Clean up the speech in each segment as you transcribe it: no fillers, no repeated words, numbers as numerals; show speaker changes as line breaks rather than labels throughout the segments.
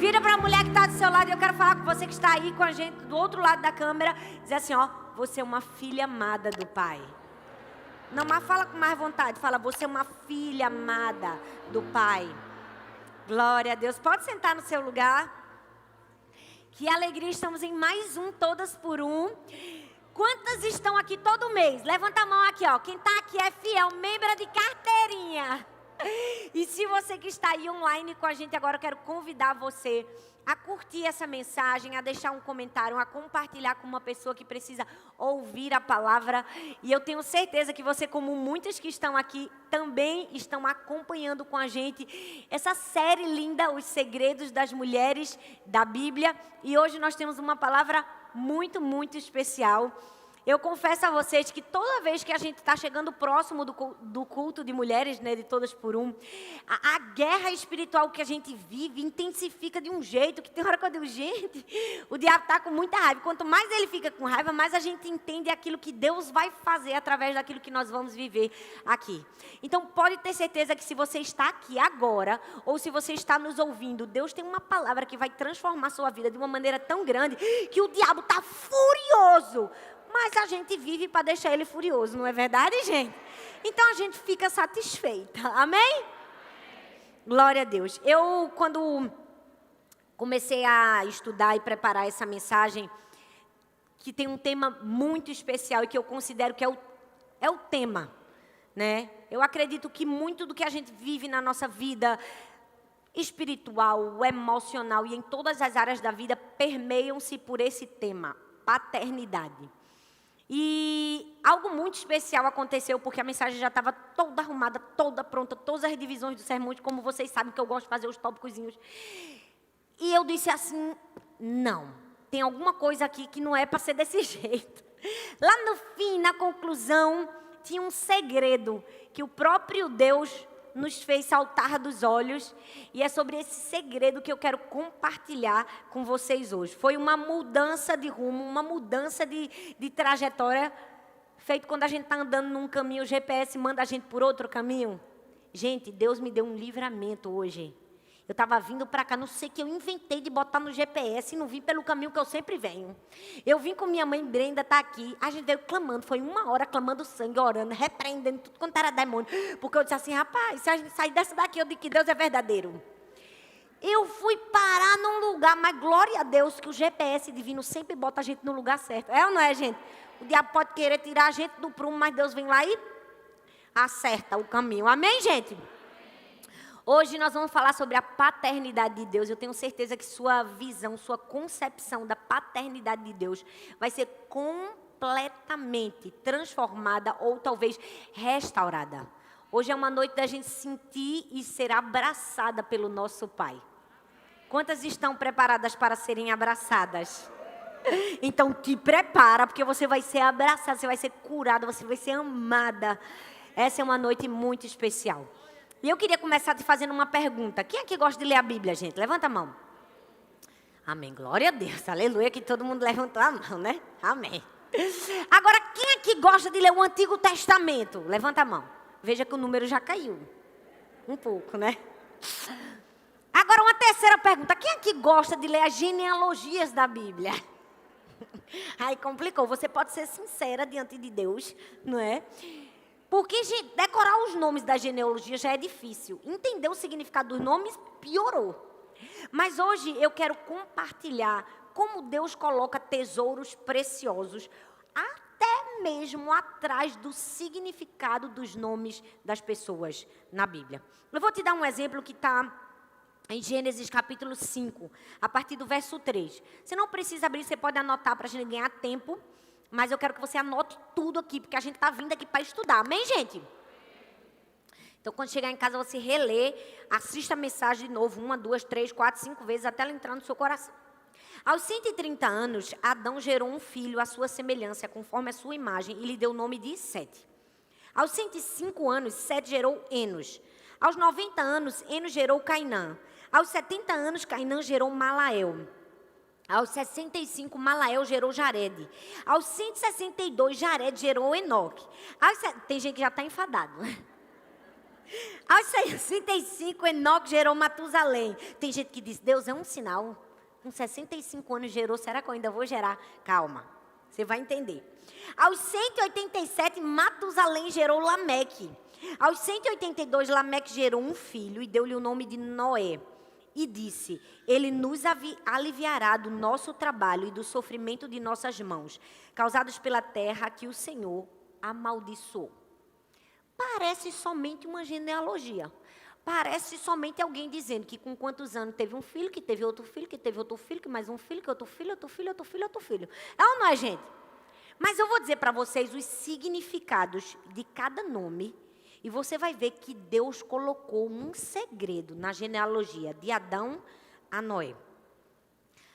Vira para a mulher que está do seu lado. Eu quero falar com você que está aí com a gente do outro lado da câmera. Diz assim, ó, você é uma filha amada do Pai. Não, mas fala com mais vontade. Fala, você é uma filha amada do Pai. Glória a Deus. Pode sentar no seu lugar. Que alegria, estamos em mais um Todas por Um. Quantas estão aqui todo mês? Levanta a mão aqui, ó. Quem está aqui é fiel, membro de carteirinha. E se você que está aí online com a gente agora, eu quero convidar você a curtir essa mensagem, a deixar um comentário, a compartilhar com uma pessoa que precisa ouvir a palavra. E eu tenho certeza que você, como muitas que estão aqui, também estão acompanhando com a gente essa série linda, Os Segredos das Mulheres da Bíblia. E hoje nós temos uma palavra muito, muito especial. Eu confesso a vocês que toda vez que a gente está chegando próximo do culto de mulheres, né, de Todas por Um, a guerra espiritual que a gente vive intensifica de um jeito que tem hora que eu digo, gente, o diabo está com muita raiva. Quanto mais ele fica com raiva, mais a gente entende aquilo que Deus vai fazer através daquilo que nós vamos viver aqui. Então pode ter certeza que se você está aqui agora, ou se você está nos ouvindo, Deus tem uma palavra que vai transformar a sua vida de uma maneira tão grande que o diabo está furioso. Mas a gente vive para deixar ele furioso, não é verdade, gente? Então a gente fica satisfeita, amém? Glória a Deus. Eu, quando comecei a estudar e preparar essa mensagem, que tem um tema muito especial e que eu considero que é o tema, né? Eu acredito que muito do que a gente vive na nossa vida espiritual, emocional e em todas as áreas da vida permeiam-se por esse tema, paternidade. E algo muito especial aconteceu, porque a mensagem já estava toda arrumada, toda pronta, todas as divisões do sermão, como vocês sabem que eu gosto de fazer os tópicozinhos. E eu disse assim, não, tem alguma coisa aqui que não é para ser desse jeito. Lá no fim, na conclusão, tinha um segredo que o próprio Deus nos fez saltar dos olhos, e é sobre esse segredo que eu quero compartilhar com vocês hoje. Foi uma mudança de rumo, uma mudança de trajetória, feito quando a gente está andando num caminho, o GPS manda a gente por outro caminho. Gente, Deus me deu um livramento hoje. Eu estava vindo para cá, não sei o que eu inventei de botar no GPS e não vim pelo caminho que eu sempre venho. Eu vim com minha mãe, Brenda está aqui, a gente veio clamando, foi 1 hora clamando sangue, orando, repreendendo tudo quanto era demônio. Porque eu disse assim, rapaz, se a gente sair dessa daqui, eu digo que Deus é verdadeiro. Eu fui parar num lugar, mas glória a Deus que o GPS divino sempre bota a gente no lugar certo. É ou não é, gente? O diabo pode querer tirar a gente do prumo, mas Deus vem lá e acerta o caminho. Amém, gente? Hoje nós vamos falar sobre a paternidade de Deus. Eu tenho certeza que sua visão, sua concepção da paternidade de Deus vai ser completamente transformada ou talvez restaurada. Hoje é uma noite da gente sentir e ser abraçada pelo nosso Pai. Quantas estão preparadas para serem abraçadas? Então te prepara, porque você vai ser abraçada, você vai ser curada, você vai ser amada. Essa é uma noite muito especial. E eu queria começar te fazendo uma pergunta. Quem aqui gosta de ler a Bíblia, gente? Levanta a mão. Amém. Glória a Deus. Aleluia, que todo mundo levantou a mão, né? Amém. Agora, quem aqui gosta de ler o Antigo Testamento? Levanta a mão. Veja que o número já caiu. Um pouco, né? Agora, uma terceira pergunta. Quem aqui gosta de ler as genealogias da Bíblia? Aí complicou. Você pode ser sincera diante de Deus, não é? Porque decorar os nomes da genealogia já é difícil. Entender o significado dos nomes piorou. Mas hoje eu quero compartilhar como Deus coloca tesouros preciosos até mesmo atrás do significado dos nomes das pessoas na Bíblia. Eu vou te dar um exemplo que está em Gênesis capítulo 5, a partir do verso 3. Você não precisa abrir, você pode anotar para a gente ganhar tempo. Mas eu quero que você anote tudo aqui, porque a gente está vindo aqui para estudar. Amém, gente? Então, quando chegar em casa, você relê, assista a mensagem de novo, 1, 2, 3, 4, 5 vezes, até ela entrar no seu coração. Aos 130 anos, Adão gerou um filho à sua semelhança, conforme a sua imagem, e lhe deu o nome de Sete. Aos 105 anos, Sete gerou Enos. Aos 90 anos, Enos gerou Cainã. Aos 70 anos, Cainã gerou Malael. Aos 65, Malael gerou Jared. Aos 162, Jared gerou Enoque. Tem gente que já está enfadado. Aos 65, Enoque gerou Matusalém. Tem gente que diz, Deus é um sinal. Com 65 anos gerou, será que eu ainda vou gerar? Calma, você vai entender. Aos 187, Matusalém gerou Lameque. Aos 182, Lameque gerou um filho e deu-lhe o nome de Noé. E disse, ele nos aliviará do nosso trabalho e do sofrimento de nossas mãos, causados pela terra que o Senhor amaldiçoou. Parece somente uma genealogia. Parece somente alguém dizendo que com quantos anos teve um filho, que teve outro filho, que teve outro filho, que mais um filho, que outro filho, outro filho, outro filho, outro filho. É ou não é, gente? Mas eu vou dizer para vocês os significados de cada nome. E você vai ver que Deus colocou um segredo na genealogia de Adão a Noé.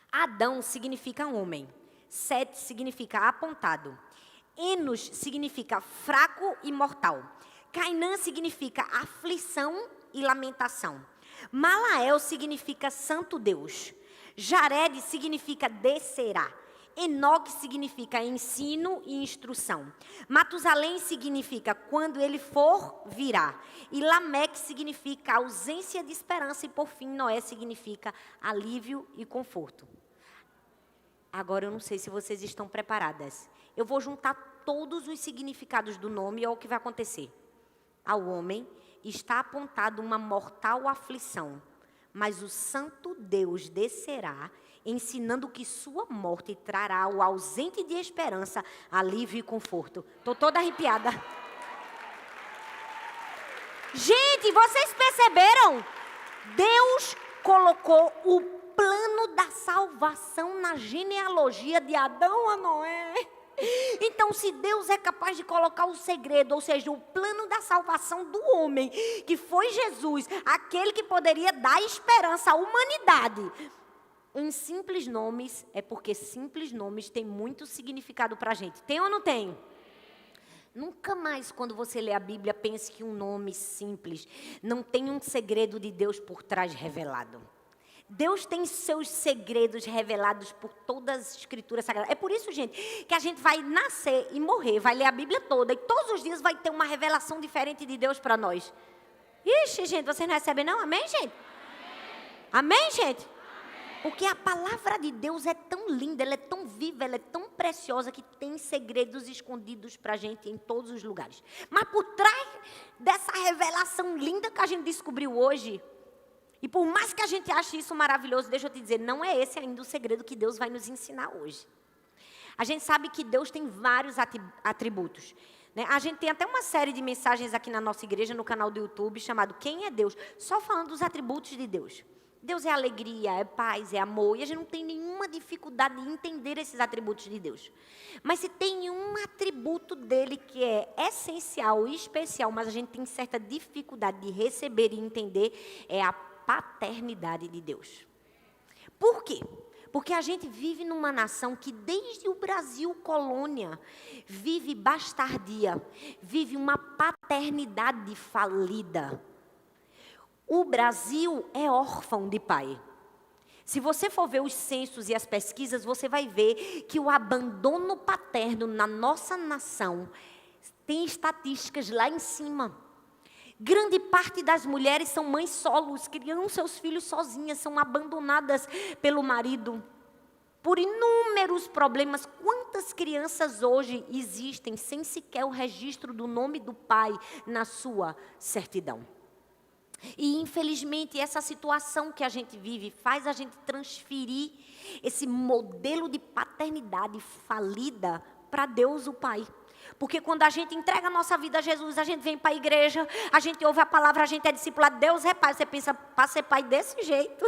Adão significa homem. Sete significa apontado. Enos significa fraco e mortal. Cainã significa aflição e lamentação. Malael significa santo Deus. Jared significa descerá. Enoque significa ensino e instrução. Matusalém significa quando ele for, virá. E Lameque significa ausência de esperança. E por fim, Noé significa alívio e conforto. Agora eu não sei se vocês estão preparadas. Eu vou juntar todos os significados do nome e olha o que vai acontecer. Ao homem está apontado uma mortal aflição, mas o santo Deus descerá, ensinando que sua morte trará ao ausente de esperança alívio e conforto. Estou toda arrepiada. Gente, vocês perceberam? Deus colocou o plano da salvação na genealogia de Adão a Noé. Então, se Deus é capaz de colocar o segredo, ou seja, o plano da salvação do homem, que foi Jesus, aquele que poderia dar esperança à humanidade, em simples nomes, é porque simples nomes têm muito significado para a gente. Tem ou não tem? Nunca mais, quando você lê a Bíblia, pense que um nome simples não tem um segredo de Deus por trás revelado. Deus tem seus segredos revelados por todas as escrituras sagradas. É por isso, gente, que a gente vai nascer e morrer, vai ler a Bíblia toda, e todos os dias vai ter uma revelação diferente de Deus para nós. Ixi, gente, vocês não recebem não? Amém, gente? Amém, gente? Porque a palavra de Deus é tão linda, ela é tão viva, ela é tão preciosa, que tem segredos escondidos para a gente em todos os lugares. Mas por trás dessa revelação linda que a gente descobriu hoje, e por mais que a gente ache isso maravilhoso, deixa eu te dizer, não é esse ainda o segredo que Deus vai nos ensinar hoje. A gente sabe que Deus tem vários atributos. Né? A gente tem até uma série de mensagens aqui na nossa igreja, no canal do YouTube, chamado Quem é Deus? Só falando dos atributos de Deus. Deus é alegria, é paz, é amor, e a gente não tem nenhuma dificuldade de entender esses atributos de Deus. Mas se tem um atributo dele que é essencial e especial, mas a gente tem certa dificuldade de receber e entender, é a paternidade de Deus. Por quê? Porque a gente vive numa nação que desde o Brasil colônia vive bastardia, vive uma paternidade falida. O Brasil é órfão de pai. Se você for ver os censos e as pesquisas, você vai ver que o abandono paterno na nossa nação tem estatísticas lá em cima. Grande parte das mulheres são mães solos, criam seus filhos sozinhas, são abandonadas pelo marido. Por inúmeros problemas, quantas crianças hoje existem sem sequer o registro do nome do pai na sua certidão? E, infelizmente, essa situação que a gente vive faz a gente transferir esse modelo de paternidade falida para Deus, o Pai. Porque quando a gente entrega a nossa vida a Jesus, a gente vem para a igreja, a gente ouve a palavra, a gente é discipulado, Deus é pai. Você pensa, para ser pai desse jeito?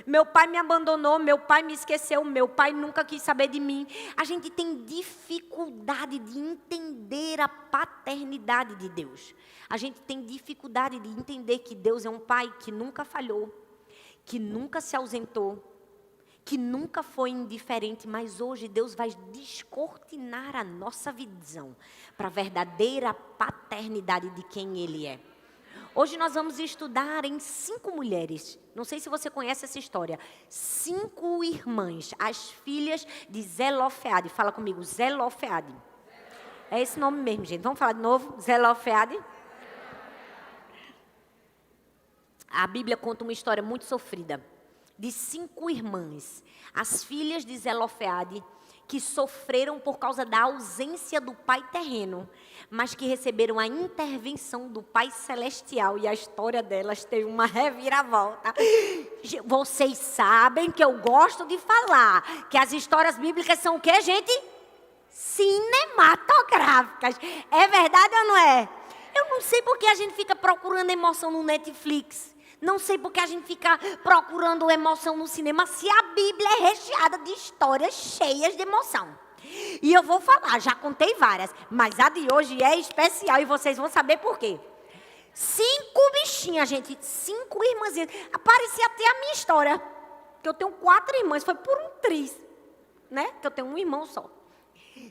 Meu pai me abandonou, meu pai me esqueceu, meu pai nunca quis saber de mim. A gente tem dificuldade de entender a paternidade de Deus. A gente tem dificuldade de entender que Deus é um pai que nunca falhou, que nunca se ausentou, que nunca foi indiferente, mas hoje Deus vai descortinar a nossa visão para a verdadeira paternidade de quem Ele é. Hoje nós vamos estudar em 5 mulheres, não sei se você conhece essa história, 5 irmãs, as filhas de Zelofeade. Fala comigo, Zelofeade. É esse nome mesmo, gente. Vamos falar de novo, Zelofeade. A Bíblia conta uma história muito sofrida de 5 irmãs, as filhas de Zelofeade, que sofreram por causa da ausência do pai terreno, mas que receberam a intervenção do Pai Celestial, e a história delas teve uma reviravolta. Vocês sabem que eu gosto de falar que as histórias bíblicas são o quê, gente? Cinematográficas. É verdade ou não é? Eu não sei porque a gente fica procurando emoção no Netflix. Não sei porque a gente fica procurando emoção no cinema, se a Bíblia é recheada de histórias cheias de emoção. E eu vou falar, já contei várias, mas a de hoje é especial e vocês vão saber por quê. 5 bichinhas, gente, 5 irmãzinhas. Parecia até a minha história, que eu tenho 4 irmãs, foi por um triz, né? Que eu tenho um irmão só.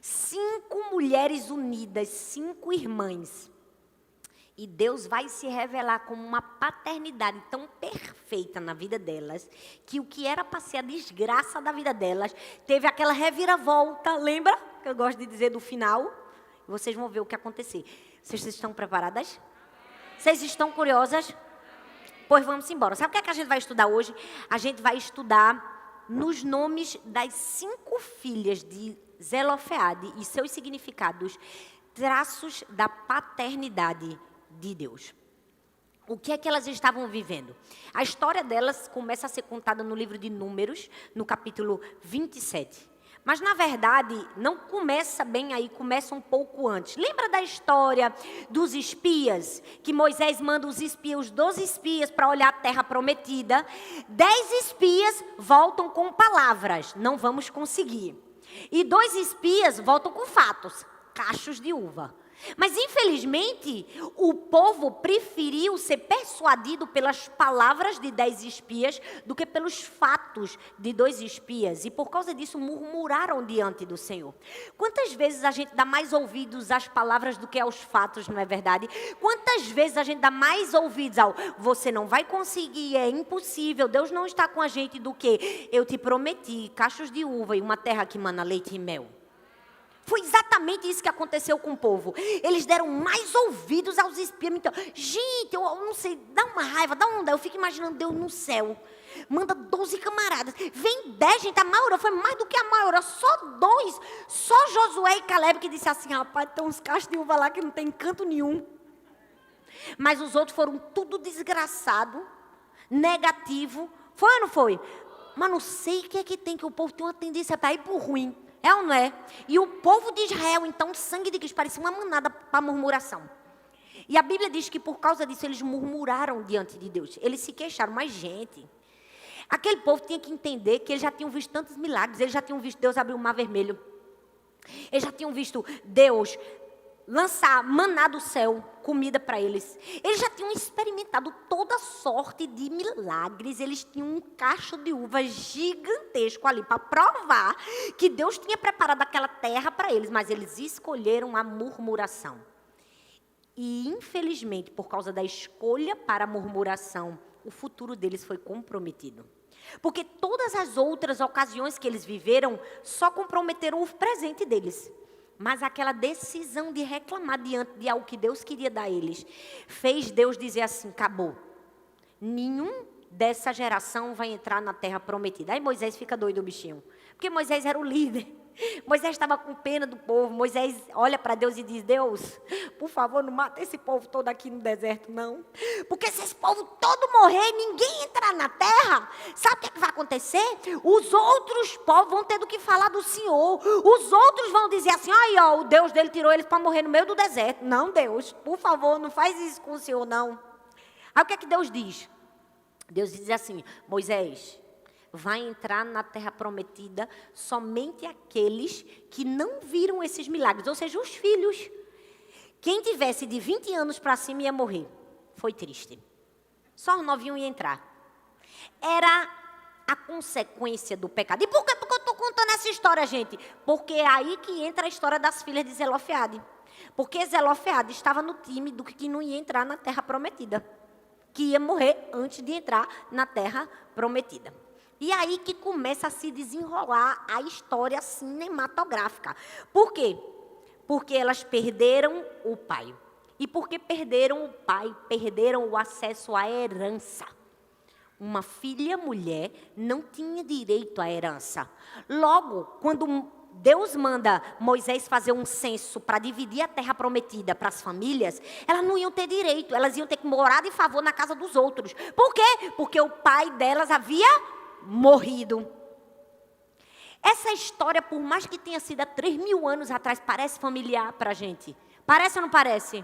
5 mulheres unidas, 5 irmãs. E Deus vai se revelar como uma paternidade tão perfeita na vida delas, que o que era para ser a desgraça da vida delas, teve aquela reviravolta, lembra? Que eu gosto de dizer do final. Vocês vão ver o que acontecer. Vocês estão preparadas? Vocês estão curiosas? Pois vamos embora. Sabe o que é que a gente vai estudar hoje? A gente vai estudar nos nomes das 5 filhas de Zelofeade e seus significados, traços da paternidade de Deus. O que é que elas estavam vivendo? A história delas começa a ser contada no livro de Números, no capítulo 27. Mas, na verdade, não começa bem aí, começa um pouco antes. Lembra da história dos espias? Que Moisés manda os espias, os 12 espias, para olhar a terra prometida. 10 espias voltam com palavras, não vamos conseguir. E 2 espias voltam com fatos, cachos de uva. Mas, infelizmente, o povo preferiu ser persuadido pelas palavras de 10 espias do que pelos fatos de 2 espias. E, por causa disso, murmuraram diante do Senhor. Quantas vezes a gente dá mais ouvidos às palavras do que aos fatos, não é verdade? Quantas vezes a gente dá mais ouvidos ao você não vai conseguir, é impossível, Deus não está com a gente, do que eu te prometi cachos de uva e uma terra que mana leite e mel. Foi exatamente isso que aconteceu com o povo. Eles deram mais ouvidos aos espias. Então, gente, eu não sei, dá uma raiva, dá onda. Eu fico imaginando Deus no céu. Manda 12 camaradas. Vem 10, gente, a maioria foi mais do que a maioria. Só 2, só Josué e Caleb que disse assim, rapaz, tem uns cachos de uva lá que não tem canto nenhum. Mas os outros foram tudo desgraçado, negativo. Foi ou não foi? Mas não sei o que é que tem, que o povo tem uma tendência para ir para o ruim. É ou não é? E o povo de Israel, então, sangue de Cristo, parecia uma manada para murmuração. E a Bíblia diz que por causa disso eles murmuraram diante de Deus. Eles se queixaram, mas gente, aquele povo tinha que entender que eles já tinham visto tantos milagres, eles já tinham visto Deus abrir o mar vermelho. Eles já tinham visto Deus lançar maná do céu, comida para eles. Eles já tinham experimentado toda sorte de milagres. Eles tinham um cacho de uva gigantesco ali para provar que Deus tinha preparado aquela terra para eles, mas eles escolheram a murmuração. E, infelizmente, por causa da escolha para a murmuração, o futuro deles foi comprometido. Porque todas as outras ocasiões que eles viveram só comprometeram o presente deles. Mas aquela decisão de reclamar diante de algo que Deus queria dar a eles, fez Deus dizer assim, acabou. Nenhum dessa geração vai entrar na terra prometida. Aí Moisés fica doido, o bichinho. Porque Moisés era o líder. Moisés estava com pena do povo. Moisés olha para Deus e diz, Deus, por favor, não mata esse povo todo aqui no deserto, não. Porque se esse povo todo morrer e ninguém entrar na terra, sabe o que vai acontecer? Os outros povos vão ter do que falar do Senhor. Os outros vão dizer assim, aí ó, o Deus dele tirou eles para morrer no meio do deserto. Não, Deus, por favor, não faz isso com o Senhor, não. Aí o que é que Deus diz? Deus diz assim, Moisés, vai entrar na terra prometida somente aqueles que não viram esses milagres, ou seja, os filhos. Quem tivesse de 20 anos para cima ia morrer. Foi triste. Só os novinhos iam entrar. Era a consequência do pecado. E por que eu estou contando essa história, gente? Porque é aí que entra a história das filhas de Zelofeade. Porque Zelofeade estava no time do que não ia entrar na terra prometida. Que ia morrer antes de entrar na terra prometida. E aí que começa a se desenrolar a história cinematográfica. Por quê? Porque elas perderam o pai. E porque perderam o pai, perderam o acesso à herança. Uma filha mulher não tinha direito à herança. Logo, quando Deus manda Moisés fazer um censo para dividir a terra prometida para as famílias, elas não iam ter direito, elas iam ter que morar de favor na casa dos outros. Por quê? Porque o pai delas havia morrido. Essa história, por mais que tenha sido há 3.000 anos atrás, parece familiar para a gente. Parece ou não parece?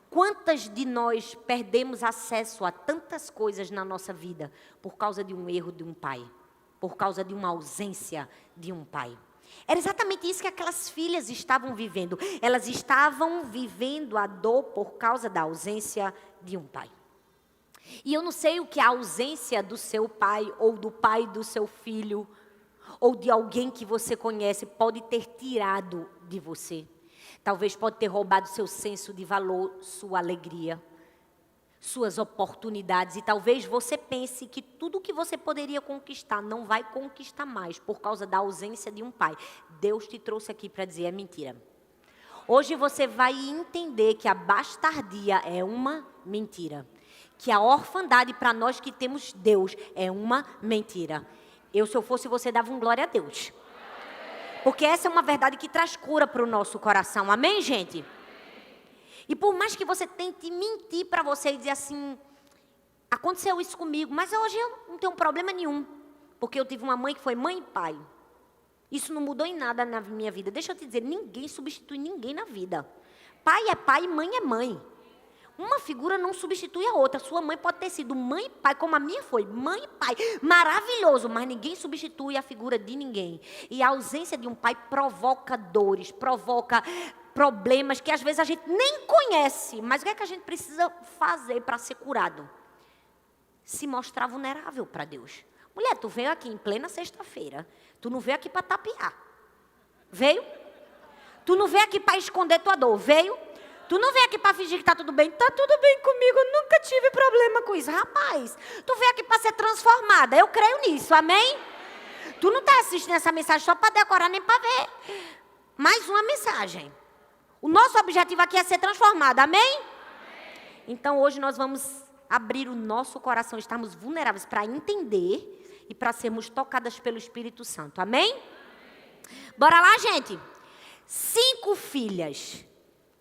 Quantas de nós perdemos acesso a tantas coisas na nossa vida por causa de um erro de um pai? Por causa de uma ausência de um pai? Era exatamente isso que aquelas filhas estavam vivendo. Elas estavam vivendo a dor por causa da ausência de um pai. E eu não sei o que a ausência do seu pai, ou do pai do seu filho, ou de alguém que você conhece, pode ter tirado de você. Talvez pode ter roubado seu senso de valor, sua alegria, suas oportunidades. E talvez você pense que tudo que você poderia conquistar não vai conquistar mais por causa da ausência de um pai. Deus te trouxe aqui para dizer, é mentira. Hoje você vai entender que a bastardia é uma mentira. Que a orfandade para nós que temos Deus é uma mentira. Se eu fosse você, dava um glória a Deus. Porque essa é uma verdade que traz cura para o nosso coração. Amém, gente? E por mais que você tente mentir para você e dizer assim, aconteceu isso comigo, mas hoje eu não tenho problema nenhum. Porque eu tive uma mãe que foi mãe e pai. Isso não mudou em nada na minha vida. Deixa eu te dizer, ninguém substitui ninguém na vida. Pai é pai, mãe é mãe. Uma figura não substitui a outra. Sua mãe pode ter sido mãe e pai, como a minha foi. Mãe e pai, maravilhoso, mas ninguém substitui a figura de ninguém. E a ausência de um pai provoca dores, provoca problemas que às vezes a gente nem conhece. Mas o que é que a gente precisa fazer para ser curado? Se mostrar vulnerável para Deus. Mulher, tu veio aqui em plena sexta-feira. Tu não veio aqui para tapear. Veio? Tu não veio aqui para esconder tua dor. Veio? Tu não veio aqui para fingir que está tudo bem. Está tudo bem comigo, eu nunca tive problema com isso. Rapaz, tu veio aqui para ser transformada. Eu creio nisso, amém? Tu não está assistindo essa mensagem só para decorar nem para ver. Mais uma mensagem. O nosso objetivo aqui é ser transformada, amém? Então hoje nós vamos abrir o nosso coração, estarmos vulneráveis para entender e para sermos tocadas pelo Espírito Santo, amém? Bora lá, gente. 5 filhas.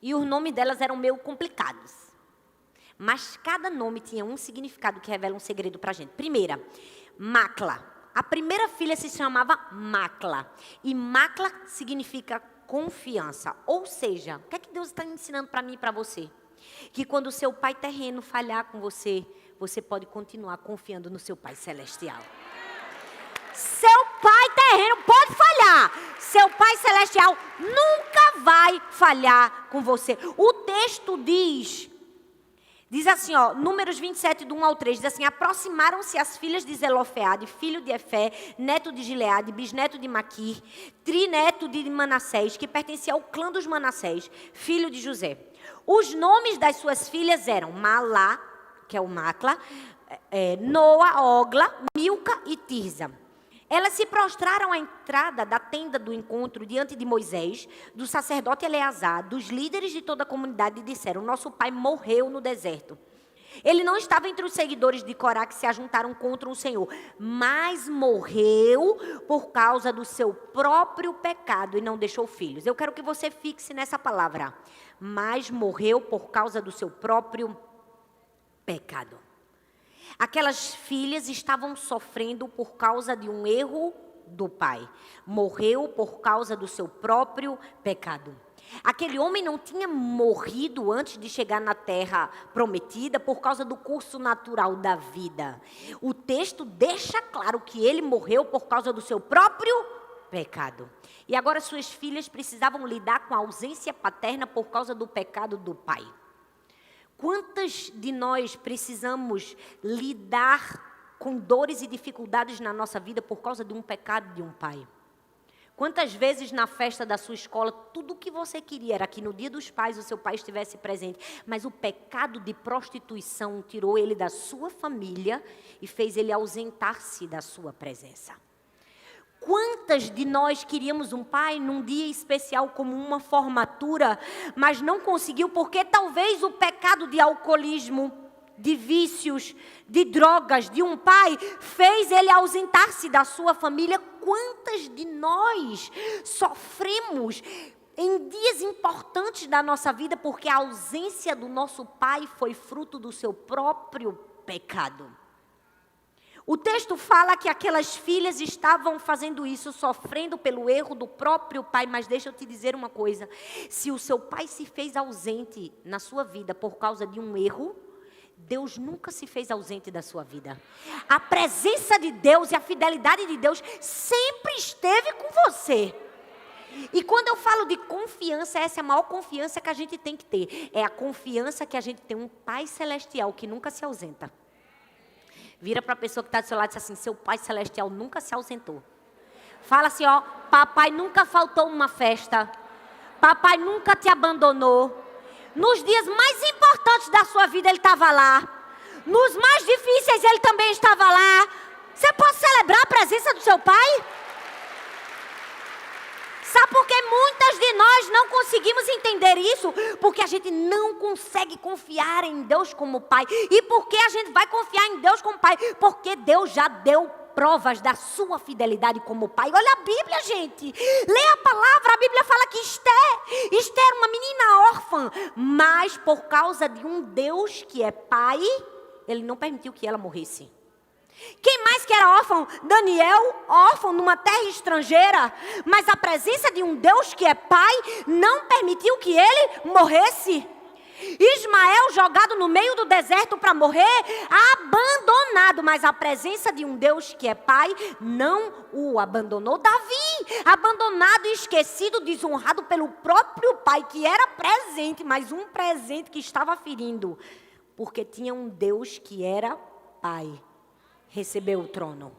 E os nomes delas eram meio complicados. Mas cada nome tinha um significado que revela um segredo para a gente. Primeira, Macla. A primeira filha se chamava Macla. E Macla significa confiança. Ou seja, o que é que Deus está ensinando para mim e para você? Que quando o seu pai terreno falhar com você, você pode continuar confiando no seu pai celestial. Seu pai terreno pode falhar. Seu pai celestial nunca vai falhar com você. O texto diz assim, ó, Números 27, do 1 ao 3, diz assim, aproximaram-se as filhas de Zelofeade, filho de Efé, neto de Gileade, bisneto de Maquir, trineto de Manassés, que pertencia ao clã dos Manassés, filho de José. Os nomes das suas filhas eram Malá, que é o Macla, Noa, Ogla, Milca e Tirza. Elas se prostraram à entrada da tenda do encontro diante de Moisés, do sacerdote Eleazar, dos líderes de toda a comunidade e disseram, nosso pai morreu no deserto. Ele não estava entre os seguidores de Corá que se ajuntaram contra o Senhor, mas morreu por causa do seu próprio pecado e não deixou filhos. Eu quero que você fixe nessa palavra. Mas morreu por causa do seu próprio pecado. Aquelas filhas estavam sofrendo por causa de um erro do pai. Morreu por causa do seu próprio pecado. Aquele homem não tinha morrido antes de chegar na terra prometida por causa do curso natural da vida. O texto deixa claro que ele morreu por causa do seu próprio pecado. E agora suas filhas precisavam lidar com a ausência paterna por causa do pecado do pai. Quantas de nós precisamos lidar com dores e dificuldades na nossa vida por causa de um pecado de um pai? Quantas vezes na festa da sua escola, tudo o que você queria era que no dia dos pais o seu pai estivesse presente, mas o pecado de prostituição tirou ele da sua família e fez ele ausentar-se da sua presença? Quantas de nós queríamos um pai num dia especial como uma formatura, mas não conseguiu porque talvez o pecado de alcoolismo, de vícios, de drogas, de um pai, fez ele ausentar-se da sua família. Quantas de nós sofremos em dias importantes da nossa vida porque a ausência do nosso pai foi fruto do seu próprio pecado? O texto fala que aquelas filhas estavam fazendo isso, sofrendo pelo erro do próprio pai. Mas deixa eu te dizer uma coisa: se o seu pai se fez ausente na sua vida por causa de um erro, Deus nunca se fez ausente da sua vida. A presença de Deus e a fidelidade de Deus sempre esteve com você. E quando eu falo de confiança, essa é a maior confiança que a gente tem que ter. É a confiança que a gente tem um Pai Celestial que nunca se ausenta. Vira para a pessoa que está do seu lado e diz assim: seu Pai Celestial nunca se ausentou. Fala assim, ó: papai nunca faltou uma festa. Papai nunca te abandonou. Nos dias mais importantes da sua vida ele estava lá. Nos mais difíceis ele também estava lá. Você pode celebrar a presença do seu pai? Sabe por que muitas de nós não conseguimos entender isso? Porque a gente não consegue confiar em Deus como Pai. E por que a gente vai confiar em Deus como Pai? Porque Deus já deu provas da sua fidelidade como Pai. Olha a Bíblia, gente. Lê a palavra. A Bíblia fala que Esther era uma menina órfã. Mas por causa de um Deus que é Pai, Ele não permitiu que ela morresse. Quem mais que era órfão? Daniel, órfão numa terra estrangeira. Mas a presença de um Deus que é Pai não permitiu que ele morresse. Ismael jogado no meio do deserto para morrer, abandonado. Mas a presença de um Deus que é Pai não o abandonou. Davi, abandonado, esquecido, desonrado pelo próprio pai, que era presente, mas um presente que estava ferindo. Porque tinha um Deus que era Pai. Recebeu o trono.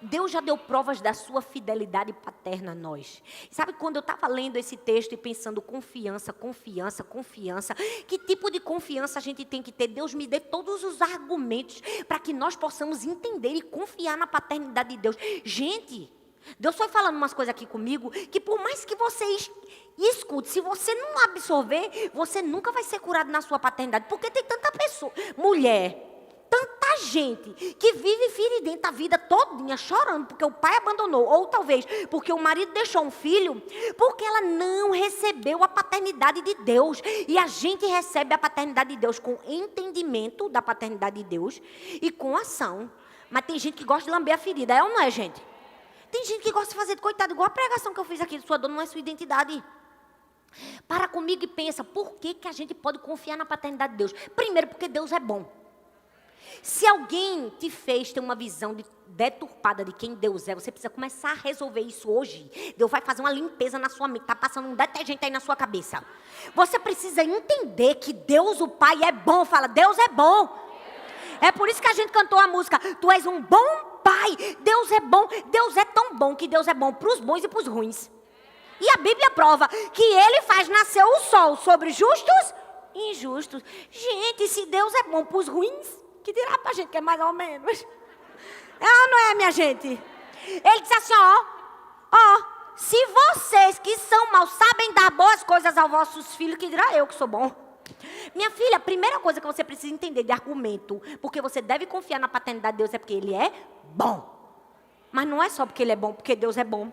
Deus já deu provas da sua fidelidade paterna a nós. Sabe, quando eu estava lendo esse texto e pensando confiança, que tipo de confiança a gente tem que ter? Deus me dê todos os argumentos para que nós possamos entender e confiar na paternidade de Deus. Gente, Deus foi falando umas coisas aqui comigo que por mais que você escute, se você não absorver, você nunca vai ser curado na sua paternidade. Porque tem tanta pessoa, mulher, tanta gente que vive feridenta a vida todinha, chorando porque o pai abandonou, ou talvez porque o marido deixou um filho, porque ela não recebeu a paternidade de Deus. E a gente recebe a paternidade de Deus com entendimento da paternidade de Deus e com ação. Mas tem gente que gosta de lamber a ferida, é ou não é, gente? Tem gente que gosta de fazer de coitado, igual a pregação que eu fiz aqui, sua dor não é sua identidade. Para comigo e pensa, por que a gente pode confiar na paternidade de Deus? Primeiro, porque Deus é bom. Se alguém te fez ter uma visão deturpada de quem Deus é, você precisa começar a resolver isso hoje. Deus vai fazer uma limpeza na sua mente. Está passando um detergente aí na sua cabeça. Você precisa entender que Deus, o Pai, é bom. Fala, Deus é bom. É por isso que a gente cantou a música: Tu és um bom Pai. Deus é bom. Deus é tão bom que Deus é bom para os bons e para os ruins. E a Bíblia prova que Ele faz nascer o sol sobre justos e injustos. Gente, se Deus é bom para os ruins, que dirá pra gente que é mais ou menos? É ou não é, minha gente? Ele disse assim, se vocês que são maus sabem dar boas coisas aos vossos filhos, que dirá eu que sou bom? Minha filha, a primeira coisa que você precisa entender de argumento, porque você deve confiar na paternidade de Deus, é porque Ele é bom. Mas não é só porque Ele é bom, porque Deus é bom.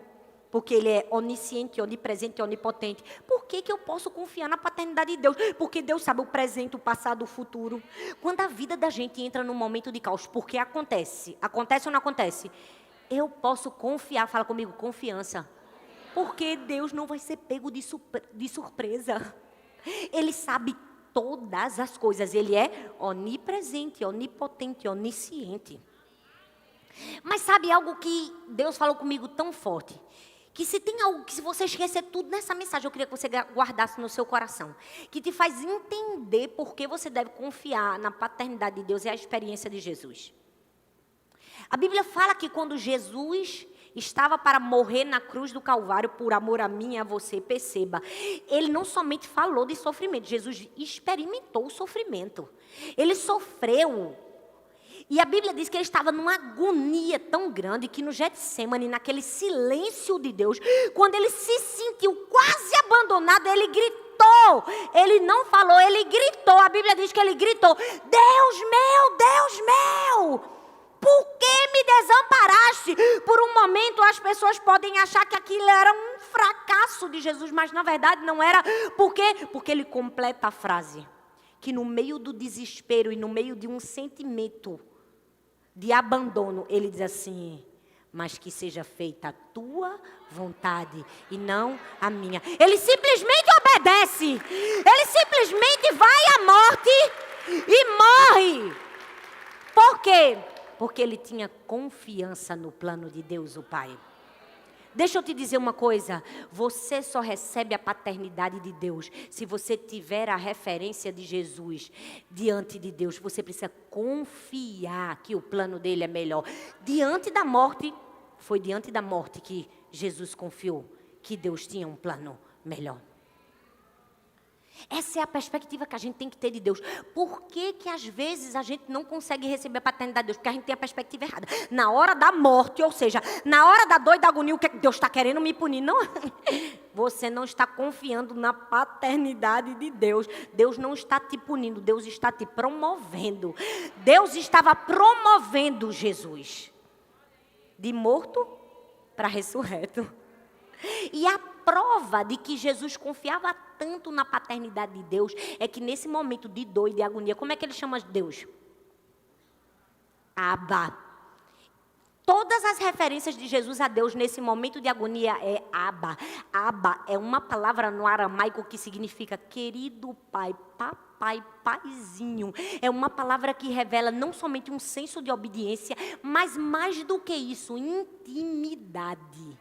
Porque Ele é onisciente, onipresente, onipotente. Por que eu posso confiar na paternidade de Deus? Porque Deus sabe o presente, o passado, o futuro. Quando a vida da gente entra num momento de caos, porque acontece. Acontece ou não acontece? Eu posso confiar, fala comigo, confiança. Porque Deus não vai ser pego de surpresa. Ele sabe todas as coisas. Ele é onipresente, onipotente, onisciente. Mas sabe algo que Deus falou comigo tão forte? Que se tem algo que, se você esquecer tudo nessa mensagem, eu queria que você guardasse no seu coração. Que te faz entender por que você deve confiar na paternidade de Deus e a experiência de Jesus. A Bíblia fala que quando Jesus estava para morrer na cruz do Calvário, por amor a mim e a você, perceba, Ele não somente falou de sofrimento, Jesus experimentou o sofrimento. Ele sofreu. E a Bíblia diz que ele estava numa agonia tão grande que no Getsemane, naquele silêncio de Deus, quando ele se sentiu quase abandonado, ele gritou. Ele não falou, ele gritou. A Bíblia diz que ele gritou: Deus meu, por que me desamparaste? Por um momento as pessoas podem achar que aquilo era um fracasso de Jesus, mas na verdade não era. Por quê? Porque ele completa a frase, que no meio do desespero e no meio de um sentimento de abandono, ele diz assim: mas que seja feita a tua vontade e não a minha. Ele simplesmente obedece. Ele simplesmente vai à morte e morre. Por quê? Porque ele tinha confiança no plano de Deus, o Pai. Deixa eu te dizer uma coisa, você só recebe a paternidade de Deus se você tiver a referência de Jesus diante de Deus. Você precisa confiar que o plano dele é melhor. Diante da morte, foi diante da morte que Jesus confiou que Deus tinha um plano melhor. Essa é a perspectiva que a gente tem que ter de Deus. Por que que às vezes a gente não consegue receber a paternidade de Deus? Porque a gente tem a perspectiva errada. Na hora da morte, ou seja, na hora da dor e da agonia, o que Deus está querendo me punir? Não, você não está confiando na paternidade de Deus. Deus não está te punindo, Deus está te promovendo. Deus estava promovendo Jesus de morto para ressurreto. E a prova de que Jesus confiava tanto na paternidade de Deus é que nesse momento de dor e de agonia, como é que ele chama Deus? Abba. Todas as referências de Jesus a Deus nesse momento de agonia é Abba. Abba é uma palavra no aramaico que significa querido pai, papai, paizinho. É uma palavra que revela não somente um senso de obediência, mas mais do que isso, intimidade.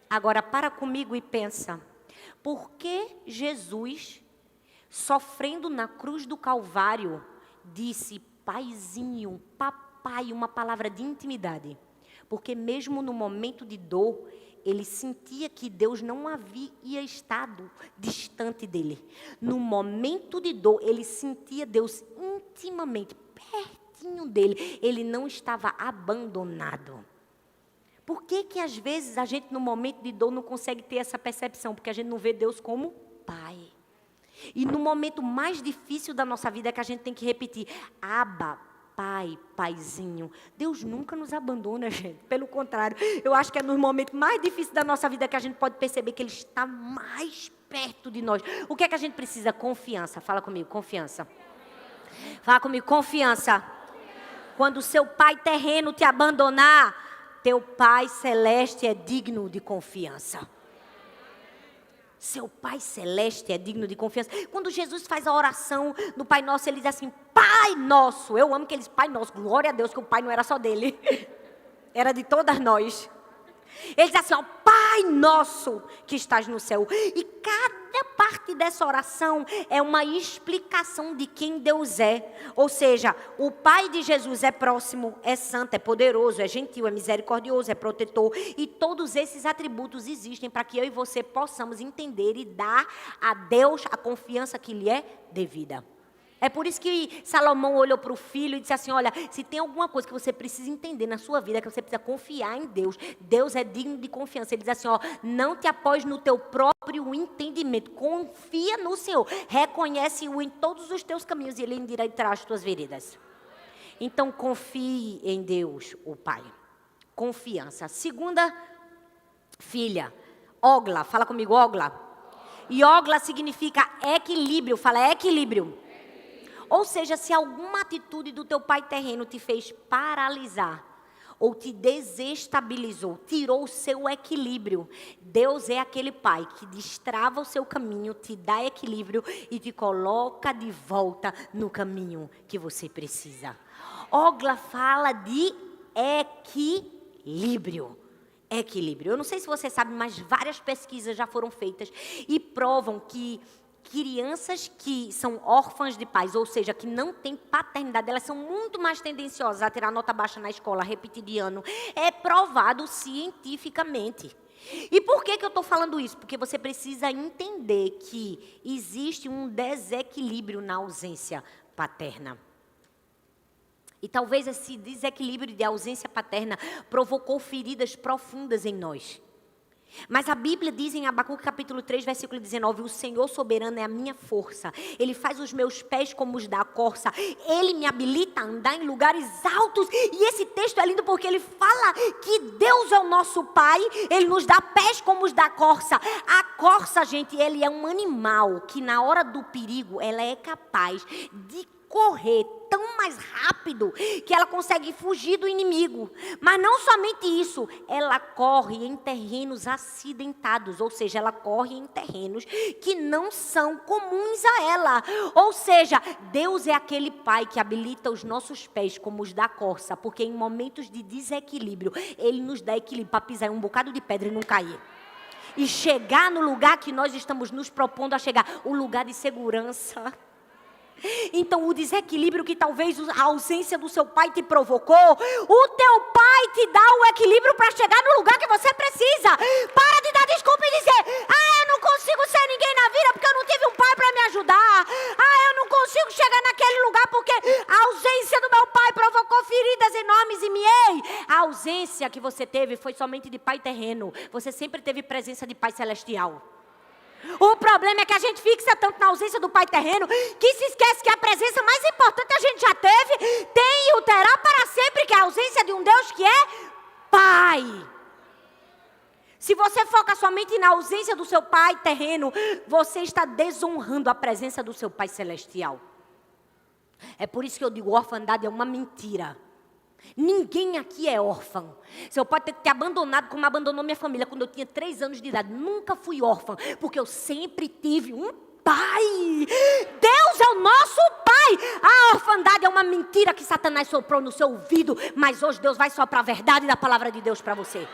Agora, para comigo e pensa, por que Jesus, sofrendo na cruz do Calvário, disse paizinho, papai, uma palavra de intimidade? Porque mesmo no momento de dor, ele sentia que Deus não havia estado distante dele. No momento de dor, ele sentia Deus intimamente, pertinho dele. Ele não estava abandonado. Por que que às vezes a gente no momento de dor não consegue ter essa percepção? Porque a gente não vê Deus como Pai. E no momento mais difícil da nossa vida é que a gente tem que repetir: Abba, Pai, Paizinho. Deus nunca nos abandona, gente. Pelo contrário, eu acho que é nos momentos mais difíceis da nossa vida que a gente pode perceber que Ele está mais perto de nós. O que é que a gente precisa? Confiança. Fala comigo, confiança. Fala comigo, confiança. Quando o seu pai terreno te abandonar, teu Pai Celeste é digno de confiança. Seu Pai Celeste é digno de confiança. Quando Jesus faz a oração no Pai Nosso, ele diz assim: Pai Nosso. Eu amo que ele diz Pai Nosso. Glória a Deus que o Pai não era só dele. Era de todas nós. Ele diz assim, ó, Pai Nosso que estás no céu. E cada parte dessa oração é uma explicação de quem Deus é. Ou seja, o Pai de Jesus é próximo, é santo, é poderoso, é gentil, é misericordioso, é protetor. E todos esses atributos existem para que eu e você possamos entender e dar a Deus a confiança que lhe é devida. É por isso que Salomão olhou para o filho e disse assim, olha, se tem alguma coisa que você precisa entender na sua vida, que você precisa confiar em Deus, Deus é digno de confiança. Ele diz assim, ó, não te apoies no teu próprio entendimento, confia no Senhor, reconhece-o em todos os teus caminhos e Ele endireitará as tuas veredas. Então, confie em Deus, o Pai. Confiança. Segunda filha, Ogla, fala comigo, Ogla. E Ogla significa equilíbrio, fala equilíbrio. Ou seja, se alguma atitude do teu pai terreno te fez paralisar, ou te desestabilizou, tirou o seu equilíbrio, Deus é aquele pai que destrava o seu caminho, te dá equilíbrio e te coloca de volta no caminho que você precisa. Ogla fala de equilíbrio. Equilíbrio. Eu não sei se você sabe, mas várias pesquisas já foram feitas e provam que crianças que são órfãs de pais, ou seja, que não têm paternidade, elas são muito mais tendenciosas a tirar nota baixa na escola, repetir de ano. É provado cientificamente. E por que eu estou falando isso? Porque você precisa entender que existe um desequilíbrio na ausência paterna. E talvez esse desequilíbrio de ausência paterna provocou feridas profundas em nós. Mas a Bíblia diz em Abacuque capítulo 3, versículo 19, o Senhor soberano é a minha força. Ele faz os meus pés como os da corça. Ele me habilita a andar em lugares altos. E esse texto é lindo porque ele fala que Deus é o nosso Pai. Ele nos dá pés como os da corça. A corça, gente, ele é um animal que na hora do perigo, ela é capaz de correr tão mais rápido que ela consegue fugir do inimigo. Mas não somente isso, ela corre em terrenos acidentados, ou seja, ela corre em terrenos que não são comuns a ela. Ou seja, Deus é aquele Pai que habilita os nossos pés como os da corça, porque em momentos de desequilíbrio, Ele nos dá equilíbrio para pisar em um bocado de pedra e não cair. E chegar no lugar que nós estamos nos propondo a chegar, o lugar de segurança. Então o desequilíbrio que talvez a ausência do seu pai te provocou, o teu pai te dá o equilíbrio para chegar no lugar que você precisa. Para de dar desculpa e dizer, eu não consigo ser ninguém na vida porque eu não tive um pai para me ajudar. Eu não consigo chegar naquele lugar porque a ausência do meu pai provocou feridas enormes em mim. A ausência que você teve foi somente de pai terreno. Você sempre teve presença de pai celestial. O problema é que a gente fixa tanto na ausência do pai terreno que se esquece que a presença mais importante a gente já teve, tem e o terá para sempre, que é a ausência de um Deus que é Pai. Se você foca somente na ausência do seu pai terreno, você está desonrando a presença do seu pai celestial. É por isso que eu digo, orfandade é uma mentira. Ninguém aqui é órfão. Seu pai ter te abandonado como abandonou minha família quando eu tinha 3 anos de idade. Nunca fui órfã, porque eu sempre tive um pai. Deus é o nosso pai. A orfandade é uma mentira que Satanás soprou no seu ouvido, mas hoje Deus vai soprar a verdade da palavra de Deus para você.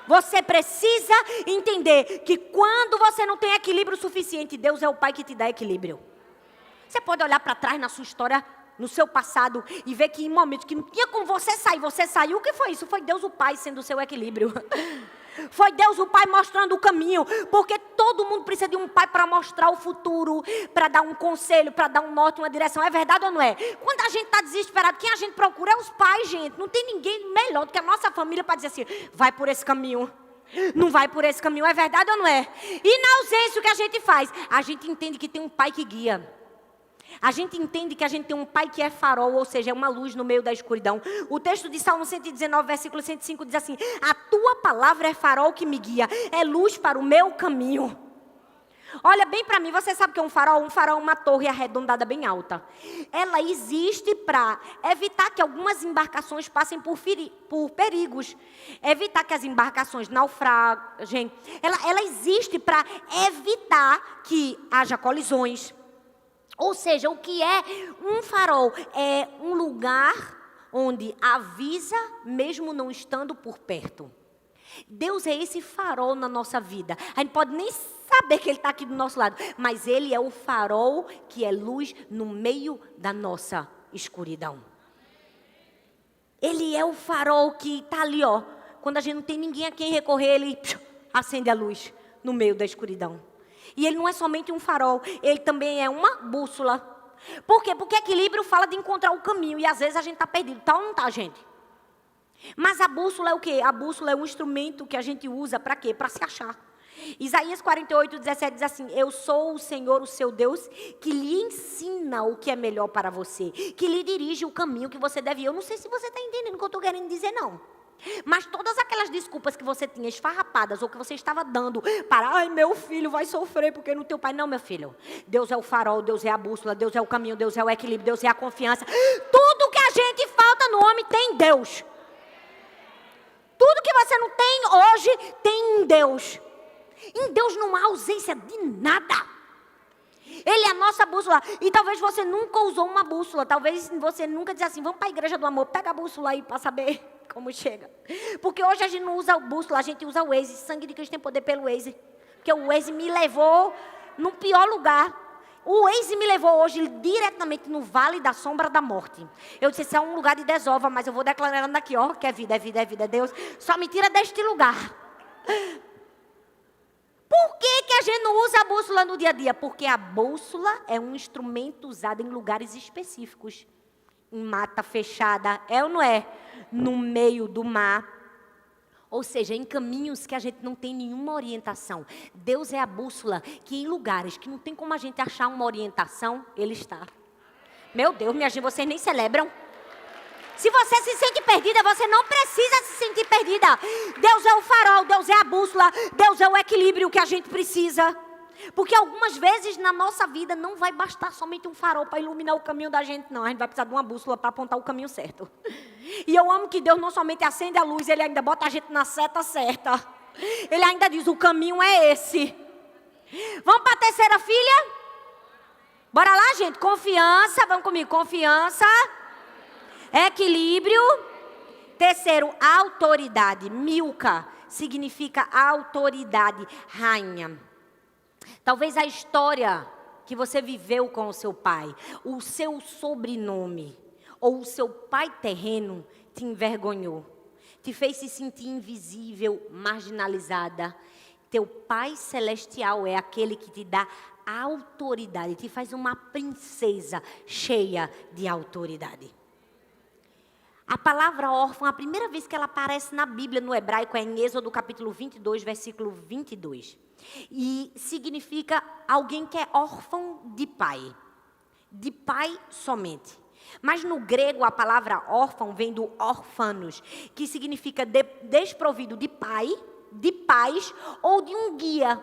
Você precisa entender que quando você não tem equilíbrio suficiente, Deus é o pai que te dá equilíbrio. Você pode olhar para trás na sua história, no seu passado, e ver que em momentos que não tinha como você sair, você saiu. O que foi isso? Foi Deus o Pai sendo o seu equilíbrio. Foi Deus o Pai mostrando o caminho, porque todo mundo precisa de um pai para mostrar o futuro, para dar um conselho, para dar um norte, uma direção. É verdade ou não é? Quando a gente está desesperado, quem a gente procura é os pais, gente. Não tem ninguém melhor do que a nossa família para dizer assim, vai por esse caminho. Não vai por esse caminho, é verdade ou não é? E na ausência, o que a gente faz? A gente entende que tem um pai que guia. A gente entende que a gente tem um pai que é farol, ou seja, é uma luz no meio da escuridão. O texto de Salmo 119, versículo 105 diz assim, a tua palavra é farol que me guia, é luz para o meu caminho. Olha bem para mim, você sabe o que é um farol? Um farol é uma torre arredondada bem alta. Ela existe para evitar que algumas embarcações passem por perigos. Evitar que as embarcações naufraguem. Ela existe para evitar que haja colisões. Ou seja, o que é um farol? É um lugar onde avisa mesmo não estando por perto. Deus é esse farol na nossa vida. A gente pode nem saber que Ele está aqui do nosso lado, mas Ele é o farol que é luz no meio da nossa escuridão. Ele é o farol que está ali, ó. Quando a gente não tem ninguém a quem recorrer, Ele acende a luz no meio da escuridão. E Ele não é somente um farol, Ele também é uma bússola. Por quê? Porque equilíbrio fala de encontrar o caminho. E às vezes a gente está perdido, tá ou não tá, gente? Mas a bússola é o quê? A bússola é um instrumento que a gente usa para quê? Para se achar. Isaías 48, 17 diz assim, eu sou o Senhor, o seu Deus, que lhe ensina o que é melhor para você, que lhe dirige o caminho que você deve ir. Eu não sei se você está entendendo o que eu estou querendo dizer, não. Mas todas aquelas desculpas que você tinha esfarrapadas ou que você estava dando para, ai, meu filho vai sofrer porque não tem o pai. Não, meu filho. Deus é o farol, Deus é a bússola, Deus é o caminho, Deus é o equilíbrio, Deus é a confiança. Tudo que a gente falta no homem tem em Deus. Tudo que você não tem hoje tem em Deus. Em Deus não há ausência de nada. Ele é a nossa bússola. E talvez você nunca usou uma bússola. Talvez você nunca disse assim, vamos para a igreja do amor, pega a bússola aí para saber como chega. Porque hoje a gente não usa a bússola, a gente usa o Waze. Sangue de Cristo tem poder pelo Waze. Porque o Waze me levou no pior lugar. O Waze me levou hoje diretamente no Vale da Sombra da Morte. Eu disse, esse é um lugar de desova, mas eu vou declarando aqui, ó, que é vida, é vida, é vida, é Deus. Só me tira deste lugar. Por que a gente não usa a bússola no dia a dia? Porque a bússola é um instrumento usado em lugares específicos. em mata fechada, é ou não é? No meio do mar. Ou seja, em caminhos que a gente não tem nenhuma orientação. Deus é a bússola que em lugares que não tem como a gente achar uma orientação, Ele está. Meu Deus, minha gente, vocês nem celebram. Se você se sente perdida, você não precisa se sentir perdida. Deus é o farol, Deus é a bússola, Deus é o equilíbrio que a gente precisa. Porque algumas vezes na nossa vida não vai bastar somente um farol para iluminar o caminho da gente, não. A gente vai precisar de uma bússola para apontar o caminho certo. E eu amo que Deus não somente acende a luz, Ele ainda bota a gente na seta certa. Ele ainda diz, o caminho é esse. Vamos para a terceira filha? Bora lá, gente. Confiança, vamos comigo. Confiança. Equilíbrio. Terceiro, autoridade. Milca significa autoridade, rainha. Talvez a história que você viveu com o seu pai, o seu sobrenome ou o seu pai terreno te envergonhou, te fez se sentir invisível, marginalizada. Teu pai celestial é aquele que te dá autoridade, te faz uma princesa cheia de autoridade. A palavra órfã, a primeira vez que ela aparece na Bíblia, no hebraico, é em Êxodo capítulo 22, versículo 22. E significa alguém que é órfão de pai somente. Mas no grego a palavra órfão vem do orfanos, que significa desprovido de pai, de pais ou de um guia.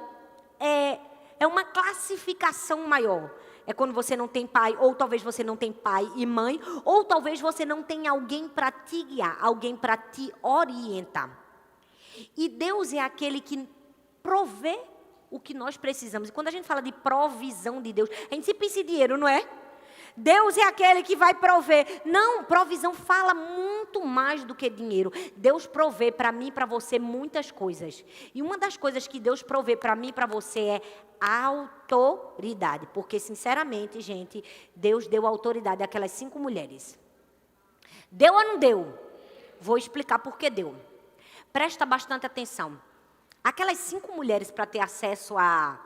É uma classificação maior. É quando você não tem pai, ou talvez você não tem pai e mãe, ou talvez você não tem alguém para te guiar, alguém para te orientar. E Deus é aquele que provê o que nós precisamos. E quando a gente fala de provisão de Deus, a gente se pensa em dinheiro, não é? Deus é aquele que vai prover. Não, provisão fala muito mais do que dinheiro. Deus provê para mim e para você muitas coisas. E uma das coisas que Deus provê para mim e para você é autoridade. Porque, sinceramente, gente, Deus deu autoridade àquelas 5 mulheres. Deu ou não deu? Vou explicar por que deu. Presta bastante atenção. Aquelas 5 mulheres para ter acesso a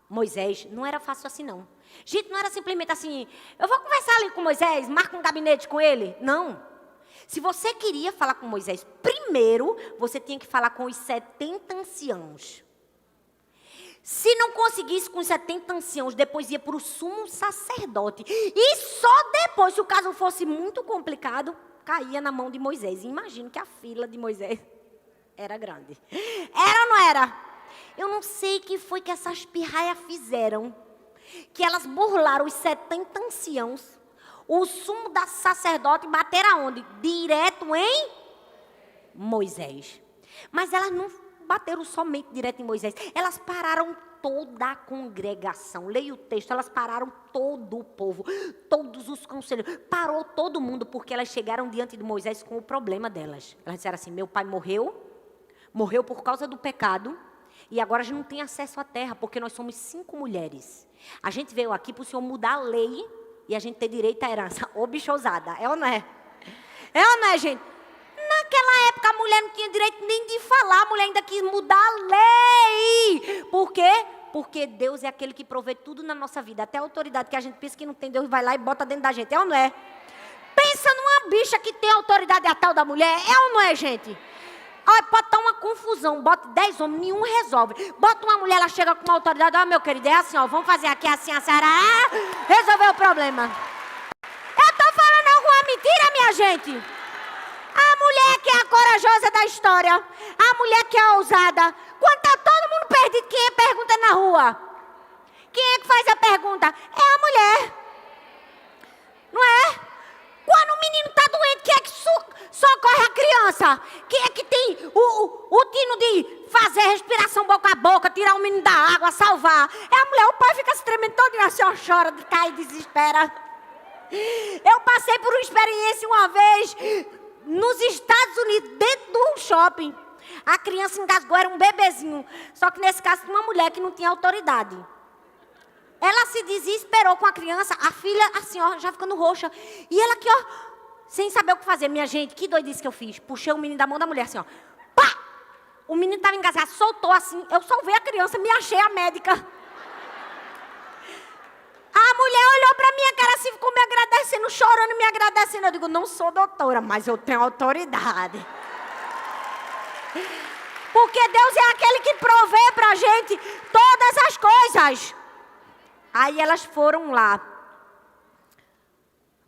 Moisés, não era fácil assim, não. Gente, não era simplesmente assim, eu vou conversar ali com Moisés, marca um gabinete com ele. Não. Se você queria falar com Moisés, primeiro, você tinha que falar com os 70 anciãos. Se não conseguisse com os 70 anciãos, depois ia para o sumo sacerdote. E só depois, se o caso fosse muito complicado, caía na mão de Moisés. Imagino que a fila de Moisés era grande. Era ou não era? Eu não sei o que foi que essas pirraias fizeram, que elas burlaram os 70 anciãos, o sumo da sacerdote, e bateram aonde? Direto em Moisés. Mas elas não bateram somente direto em Moisés, elas pararam toda a congregação. Leia o texto, elas pararam todo o povo, todos os conselheiros, parou todo mundo, porque elas chegaram diante de Moisés com o problema delas. Elas disseram assim, meu pai morreu por causa do pecado, e agora a gente não tem acesso à terra, porque nós somos 5 mulheres. A gente veio aqui para o Senhor mudar a lei e a gente ter direito à herança. Ô, bicho ousada, é ou não é? É ou não é, gente? Naquela época a mulher não tinha direito nem de falar, a mulher ainda quis mudar a lei. Por quê? Porque Deus é aquele que provê tudo na nossa vida. Até a autoridade que a gente pensa que não tem, Deus vai lá e bota dentro da gente. É ou não é? Pensa numa bicha que tem autoridade a tal da mulher. É ou não é, gente? Olha, pode estar uma confusão, bota 10 homens, nenhum resolve. Bota uma mulher, ela chega com uma autoridade, ó, meu querido, é assim, ó, vamos fazer aqui assim, a senhora resolveu o problema. Eu estou falando alguma mentira, minha gente? A mulher que é a corajosa da história, a mulher que é ousada, quando está todo mundo perdido, quem é pergunta na rua? Quem é que faz a pergunta? É a mulher. Não é? Quando o menino está doente, quem é que socorre a criança? Quem é que tem o tino de fazer respiração boca a boca, tirar o menino da água, salvar? É a mulher. O pai fica se tremendo todo assim, ó, chora, cai, desespera. Eu passei por uma experiência uma vez nos Estados Unidos, dentro de um shopping. A criança engasgou, era um bebezinho. Só que nesse caso, uma mulher que não tinha autoridade. Ela se desesperou com a criança, a filha assim, ó, já ficando roxa. E ela aqui, ó, sem saber o que fazer. Minha gente, que doidice que eu fiz. Puxei o menino da mão da mulher assim, ó. Pá! O menino estava engasgado, soltou assim. Eu salvei a criança, me achei a médica. A mulher olhou pra minha cara assim, ficou me agradecendo, chorando, me agradecendo. Eu digo, não sou doutora, mas eu tenho autoridade. Porque Deus é aquele que provê pra gente todas as coisas. Aí elas foram lá.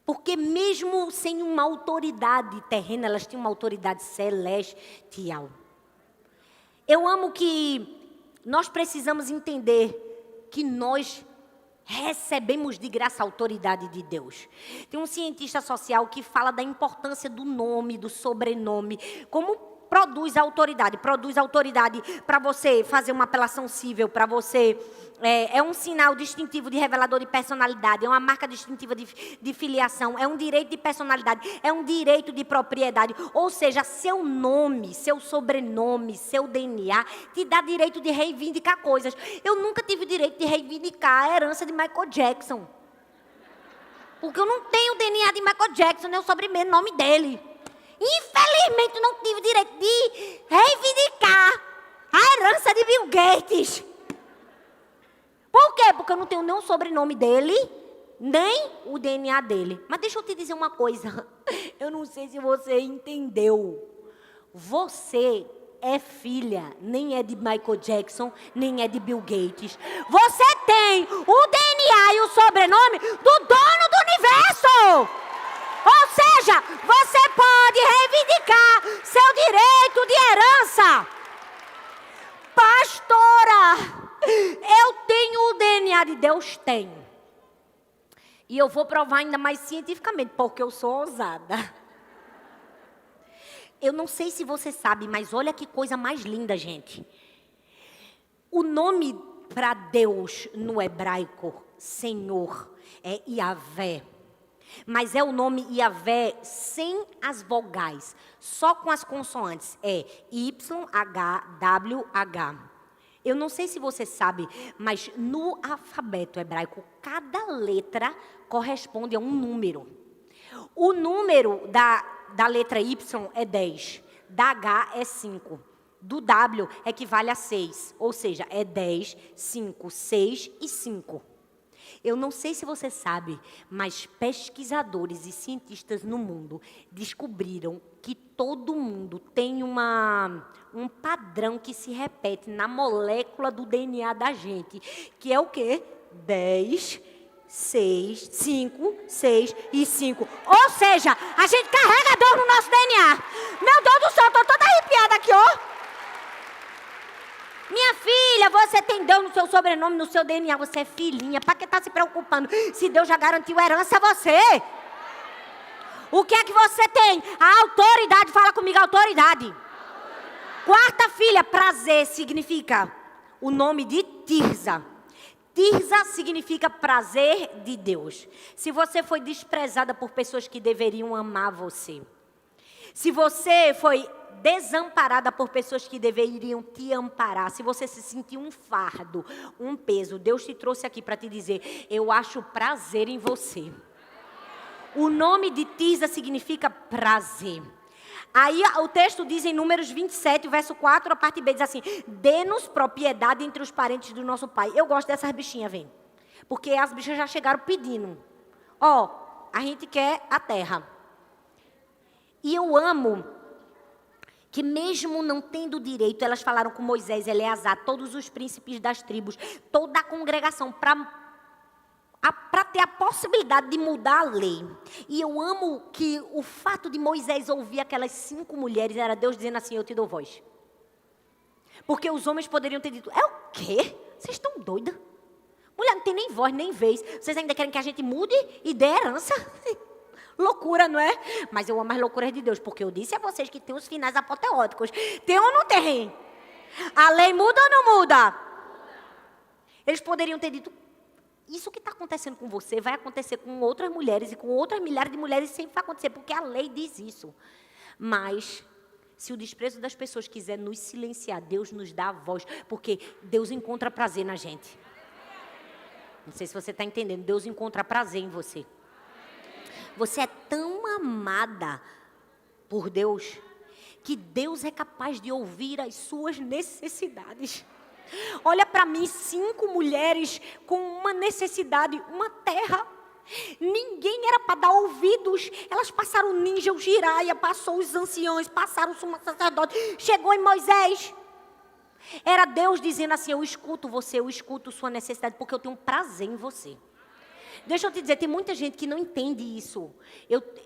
Porque mesmo sem uma autoridade terrena, elas tinham uma autoridade celestial. Eu amo que nós precisamos entender que nós recebemos de graça a autoridade de Deus. Tem um cientista social que fala da importância do nome, do sobrenome, como produz autoridade para você fazer uma apelação civil, para você... É um sinal distintivo de revelador de personalidade, é uma marca distintiva de filiação, é um direito de personalidade, é um direito de propriedade. Ou seja, seu nome, seu sobrenome, seu DNA te dá direito de reivindicar coisas. Eu nunca tive o direito de reivindicar a herança de Michael Jackson. Porque eu não tenho o DNA de Michael Jackson, nem o sobrenome dele. Infelizmente, eu não tive o direito de reivindicar a herança de Bill Gates. Por quê? Porque eu não tenho nem o sobrenome dele, nem o DNA dele. Mas deixa eu te dizer uma coisa. Eu não sei se você entendeu. Você é filha, nem é de Michael Jackson, nem é de Bill Gates. Você tem o DNA e o sobrenome do dono do universo. Ou seja, você pode reivindicar seu direito de herança. Pastora, eu tenho o DNA de Deus? Tenho. E eu vou provar ainda mais cientificamente, porque eu sou ousada. Eu não sei se você sabe, mas olha que coisa mais linda, gente. O nome para Deus no hebraico, Senhor, é Yahvé. Mas é o nome Yahvé sem as vogais, só com as consoantes. É YHWH. Eu não sei se você sabe, mas no alfabeto hebraico, cada letra corresponde a um número. O número da letra Y é 10, da H é 5, do W equivale a 6, ou seja, é 10, 5, 6 e 5. Eu não sei se você sabe, mas pesquisadores e cientistas no mundo descobriram que todo mundo tem um padrão que se repete na molécula do DNA da gente, que é o quê? 10, 6, 5, 6 e 5. Ou seja, a gente carrega Deus no nosso DNA. Meu Deus do céu, eu tô toda arrepiada aqui, ó. Minha filha, você tem Deus no seu sobrenome, no seu DNA, você é filhinha. Para que está se preocupando se Deus já garantiu herança a você? O que é que você tem? A autoridade, fala comigo, autoridade. Quarta filha, prazer, significa o nome de Tirza. Tirza significa prazer de Deus. Se você foi desprezada por pessoas que deveriam amar você, se você foi desamparada por pessoas que deveriam te amparar, se você se sentiu um fardo, um peso, Deus te trouxe aqui para te dizer, eu acho prazer em você. O nome de Tirza significa prazer. Aí o texto diz em Números 27, verso 4, a parte B, diz assim, dê-nos propriedade entre os parentes do nosso pai. Eu gosto dessas bichinhas, vem. Porque as bichas já chegaram pedindo. Ó, a gente quer a terra. E eu amo que mesmo não tendo direito, elas falaram com Moisés, Eleazar, todos os príncipes das tribos, toda a congregação, para ter a possibilidade de mudar a lei. E eu amo que o fato de Moisés ouvir aquelas 5 mulheres, era Deus dizendo assim, eu te dou voz. Porque os homens poderiam ter dito, é o quê? Vocês estão doidas? Mulher não tem nem voz, nem vez. Vocês ainda querem que a gente mude e dê herança? Loucura, não é? Mas eu amo as loucuras de Deus, porque eu disse a vocês que tem os finais apoteóticos. Tem ou não tem? A lei muda ou não muda? Eles poderiam ter dito, isso que está acontecendo com você vai acontecer com outras mulheres e com outras milhares de mulheres sempre vai acontecer, porque a lei diz isso. Mas, se o desprezo das pessoas quiser nos silenciar, Deus nos dá a voz, porque Deus encontra prazer na gente. Não sei se você está entendendo, Deus encontra prazer em você. Você é tão amada por Deus, que Deus é capaz de ouvir as suas necessidades. Olha para mim, 5 mulheres com uma necessidade, uma terra. Ninguém era para dar ouvidos. Elas passaram o ninja, o giraia, passou os anciões, passaram o sumo sacerdote. Chegou em Moisés. Era Deus dizendo assim: eu escuto você, eu escuto sua necessidade, porque eu tenho prazer em você. Deixa eu te dizer, tem muita gente que não entende isso.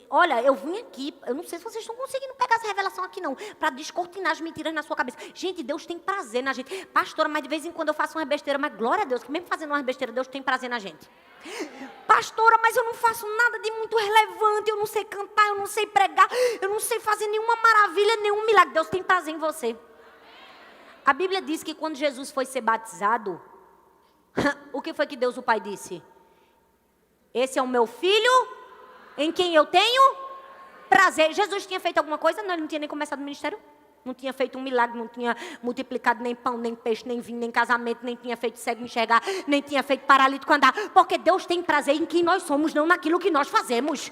Olha, eu vim aqui, eu não sei se vocês estão conseguindo pegar essa revelação aqui não, para descortinar as mentiras na sua cabeça. Gente, Deus tem prazer na gente. Pastora, mas de vez em quando eu faço umas besteiras, mas glória a Deus, que mesmo fazendo umas besteiras, Deus tem prazer na gente. Pastora, mas eu não faço nada de muito relevante, eu não sei cantar, eu não sei pregar, eu não sei fazer nenhuma maravilha, nenhum milagre. Deus tem prazer em você. A Bíblia diz que quando Jesus foi ser batizado, o que foi que Deus o Pai disse? Esse é o meu filho, em quem eu tenho prazer. Jesus tinha feito alguma coisa? Não, ele não tinha nem começado o ministério. Não tinha feito um milagre, não tinha multiplicado nem pão, nem peixe, nem vinho, nem casamento, nem tinha feito cego enxergar, nem tinha feito paralítico andar. Porque Deus tem prazer em quem nós somos, não naquilo que nós fazemos.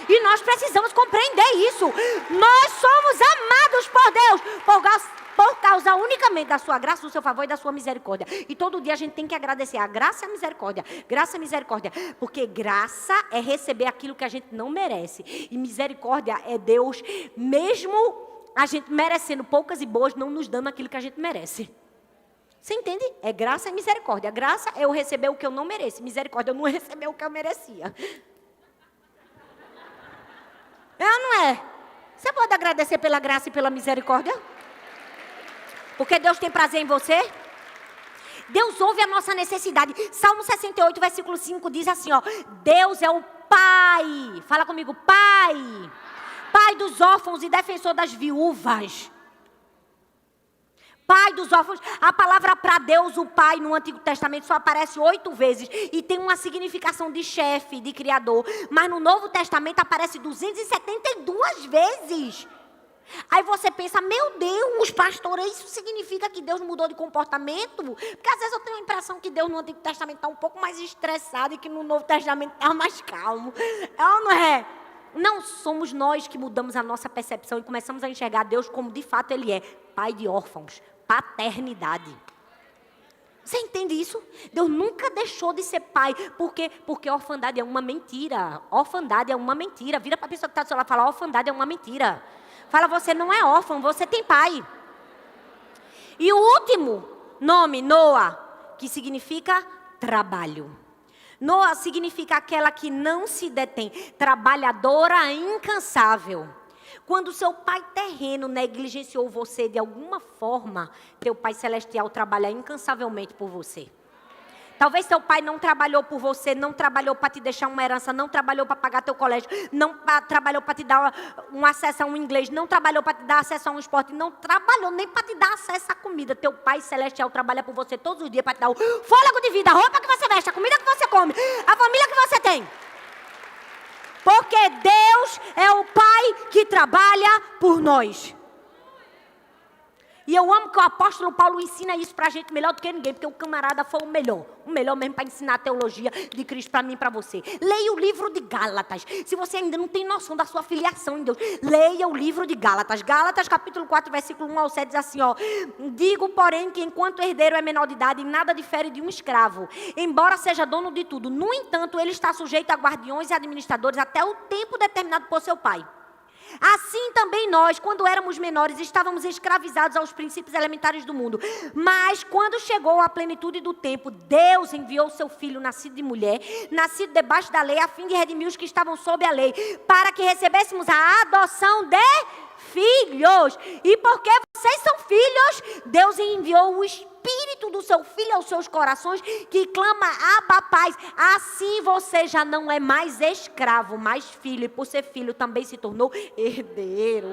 E nós precisamos compreender isso. Nós somos amados por Deus, por causa unicamente da sua graça, do seu favor e da sua misericórdia. E todo dia a gente tem que agradecer a graça e a misericórdia. Graça e misericórdia. Porque graça é receber aquilo que a gente não merece. E misericórdia é Deus, mesmo a gente merecendo poucas e boas, não nos dando aquilo que a gente merece. Você entende? É graça e misericórdia. Graça é eu receber o que eu não mereço. Misericórdia é eu não receber o que eu merecia. É ou não é? Você pode agradecer pela graça e pela misericórdia? Porque Deus tem prazer em você. Deus ouve a nossa necessidade. Salmo 68, versículo 5 diz assim, ó: Deus é o Pai. Fala comigo, Pai. Pai dos órfãos e defensor das viúvas. Pai dos órfãos. A palavra para Deus, o Pai, no Antigo Testamento só aparece 8 vezes. E tem uma significação de chefe, de criador. Mas no Novo Testamento aparece 272 vezes. Aí você pensa, meu Deus, pastora, isso significa que Deus mudou de comportamento? Porque às vezes eu tenho a impressão que Deus no Antigo Testamento está um pouco mais estressado e que no Novo Testamento está mais calmo. É ou não é? Não somos nós que mudamos a nossa percepção e começamos a enxergar Deus como de fato Ele é. Pai de órfãos, paternidade. Você entende isso? Deus nunca deixou de ser pai. Por quê? Porque a orfandade é uma mentira. Orfandade é uma mentira. Vira para a pessoa que está do seu lado e fala, orfandade é uma mentira. Fala, você não é órfão, você tem pai. E o último nome, Noa, que significa trabalho. Noa significa aquela que não se detém, trabalhadora incansável. Quando seu pai terreno negligenciou você de alguma forma, teu pai celestial trabalha incansavelmente por você. Talvez teu pai não trabalhou por você, não trabalhou para te deixar uma herança, não trabalhou para pagar teu colégio, não trabalhou para te dar um acesso a um inglês, não trabalhou para te dar acesso a um esporte, não trabalhou nem para te dar acesso à comida. Teu pai celestial trabalha por você todos os dias para te dar o fôlego de vida, a roupa que você veste, a comida que você come, a família que você tem. Porque Deus é o Pai que trabalha por nós. E eu amo que o apóstolo Paulo ensina isso pra gente melhor do que ninguém, porque o camarada foi o melhor mesmo para ensinar a teologia de Cristo para mim e para você. Leia o livro de Gálatas. Se você ainda não tem noção da sua filiação em Deus, leia o livro de Gálatas. Gálatas capítulo 4, versículo 1 ao 7 diz assim, ó: digo, porém, que enquanto herdeiro é menor de idade, nada difere de um escravo, embora seja dono de tudo. No entanto, ele está sujeito a guardiões e administradores até o tempo determinado por seu pai. Assim também nós, quando éramos menores, estávamos escravizados aos princípios elementares do mundo. Mas quando chegou a plenitude do tempo, Deus enviou seu filho, nascido de mulher, nascido debaixo da lei, a fim de redimir os que estavam sob a lei, para que recebêssemos a adoção de filhos. E porque vocês são filhos, Deus enviou o Espírito do seu Filho aos seus corações, que clama, Abba, Pai. Assim você já não é mais escravo, mas filho. E por ser filho também se tornou herdeiro.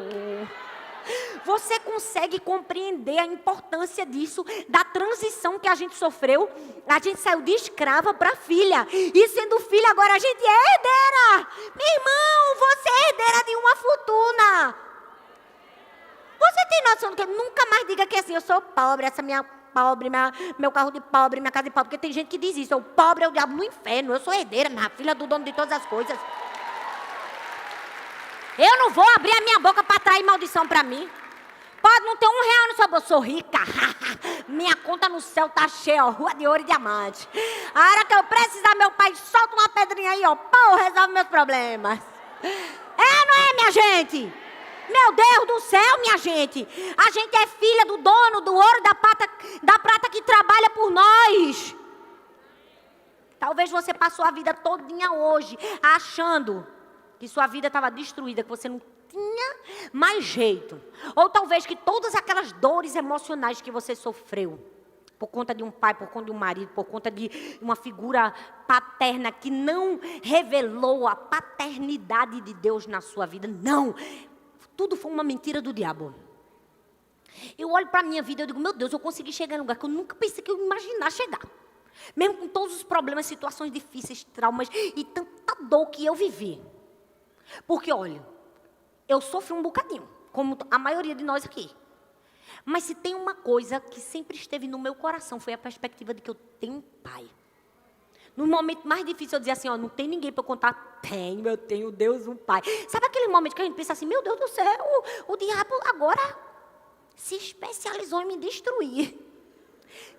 Você consegue compreender a importância disso, da transição que a gente sofreu? A gente saiu de escrava para filha. E sendo filha, agora a gente é herdeira. Meu irmão, você é herdeira de uma fortuna. Você tem noção do que? Nunca mais diga que assim, eu sou pobre, essa minha pobre, meu carro de pobre, minha casa de pobre. Porque tem gente que diz isso, o pobre é o diabo no inferno. Eu sou herdeira, minha filha do dono de todas as coisas. Eu não vou abrir a minha boca para atrair maldição para mim. Pode não ter R$1 no seu bolso, sou rica. Minha conta no céu tá cheia, ó, rua de ouro e diamante. A hora que eu precisar, meu pai solta uma pedrinha aí, ó, pô, resolve meus problemas. É, não é, minha gente? Meu Deus do céu, minha gente. A gente é filha do dono do ouro e da prata que trabalha por nós. Talvez você passou a vida todinha hoje achando que sua vida estava destruída, que você não tinha mais jeito. Ou talvez que todas aquelas dores emocionais que você sofreu, por conta de um pai, por conta de um marido, por conta de uma figura paterna que não revelou a paternidade de Deus na sua vida. Não, tudo foi uma mentira do diabo. Eu olho para a minha vida e digo, meu Deus, eu consegui chegar em um lugar que eu nunca pensei que eu ia imaginar chegar. Mesmo com todos os problemas, situações difíceis, traumas e tanta dor que eu vivi. Porque, olha, eu sofri um bocadinho, como a maioria de nós aqui. Mas se tem uma coisa que sempre esteve no meu coração, foi a perspectiva de que eu tenho um pai. No momento mais difícil, eu dizia assim, ó, não tem ninguém para eu contar. Tenho, eu tenho Deus, um pai. Sabe aquele momento que a gente pensa assim, meu Deus do céu, o diabo agora se especializou em me destruir.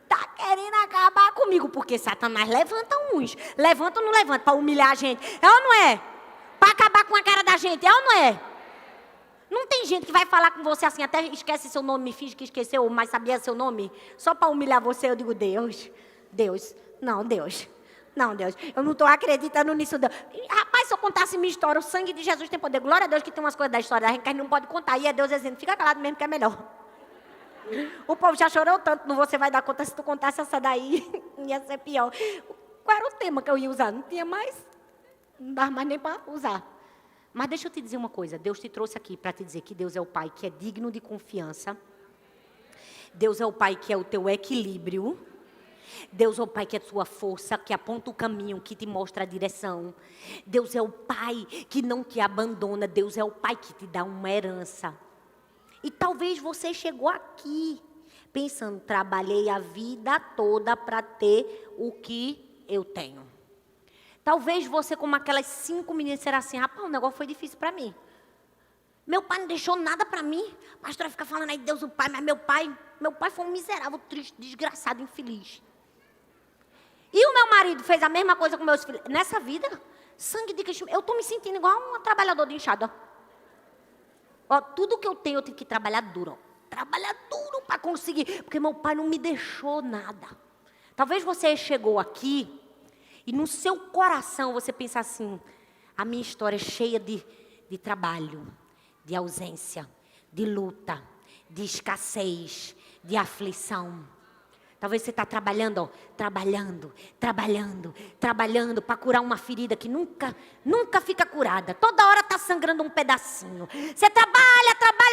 Está querendo acabar comigo, porque Satanás levanta uns. Levanta ou não levanta para humilhar a gente? É ou não é? Para acabar com a cara da gente, é ou não é? Não tem gente que vai falar com você assim, até esquece seu nome, finge que esqueceu, mas sabia seu nome, só para humilhar você. Eu digo, Deus, não, Deus, eu não estou acreditando nisso. Deus. Rapaz, se eu contasse minha história, o sangue de Jesus tem poder. Glória a Deus que tem umas coisas da história da gente que a gente não pode contar. E é Deus dizendo, fica calado mesmo que é melhor. O povo já chorou tanto, não você vai dar conta se tu contasse essa daí, ia ser pior. Qual era o tema que eu ia usar? Não tinha mais, não dava mais nem para usar. Mas deixa eu te dizer uma coisa, Deus te trouxe aqui para te dizer que Deus é o Pai que é digno de confiança. Deus é o Pai que é o teu equilíbrio. Deus é o Pai que é a tua força, que aponta o caminho, que te mostra a direção. Deus é o Pai que não te abandona. Deus é o Pai que te dá uma herança. E talvez você chegou aqui pensando, trabalhei a vida toda para ter o que eu tenho. Talvez você, como aquelas 5 meninas, será assim, rapaz, o negócio foi difícil para mim. Meu pai não deixou nada para mim. A pastora fica falando aí, Deus o Pai, mas meu pai foi um miserável, triste, desgraçado, infeliz. E o meu marido fez a mesma coisa com meus filhos. Nessa vida, sangue de Cristo, eu estou me sentindo igual um trabalhador de enxada. Ó, tudo que eu tenho, eu tive que trabalhar duro. Trabalhar duro para conseguir. Porque meu pai não me deixou nada. Talvez você chegou aqui e no seu coração você pensa assim, a minha história é cheia de trabalho, de ausência, de luta, de escassez, de aflição. Talvez você está trabalhando para curar uma ferida que nunca fica curada. Toda hora está sangrando um pedacinho. Você trabalha,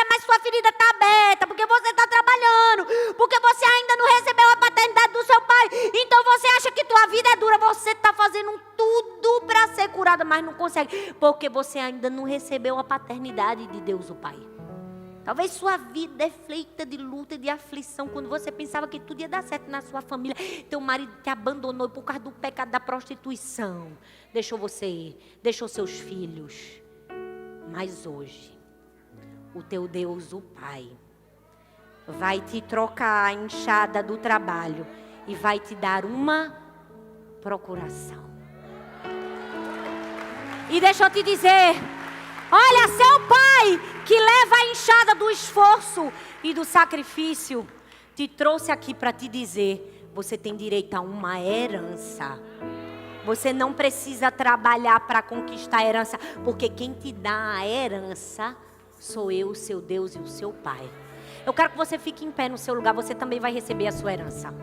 mas sua ferida está aberta, porque você está trabalhando, porque você ainda não recebeu a paternidade do seu pai. Então você acha que tua vida é dura, você está fazendo tudo para ser curada, mas não consegue, porque você ainda não recebeu a paternidade de Deus, o Pai. Talvez sua vida é feita de luta e de aflição. Quando você pensava que tudo ia dar certo na sua família, teu marido te abandonou por causa do pecado da prostituição. Deixou você ir, deixou seus filhos. Mas hoje, o teu Deus, o Pai, vai te trocar a enxada do trabalho e vai te dar uma procuração. E deixa eu te dizer, olha, seu Pai, que leva a enxada do esforço e do sacrifício, te trouxe aqui para te dizer, você tem direito a uma herança. Você não precisa trabalhar para conquistar a herança, porque quem te dá a herança sou eu, o seu Deus e o seu Pai. Eu quero que você fique em pé no seu lugar, você também vai receber a sua herança.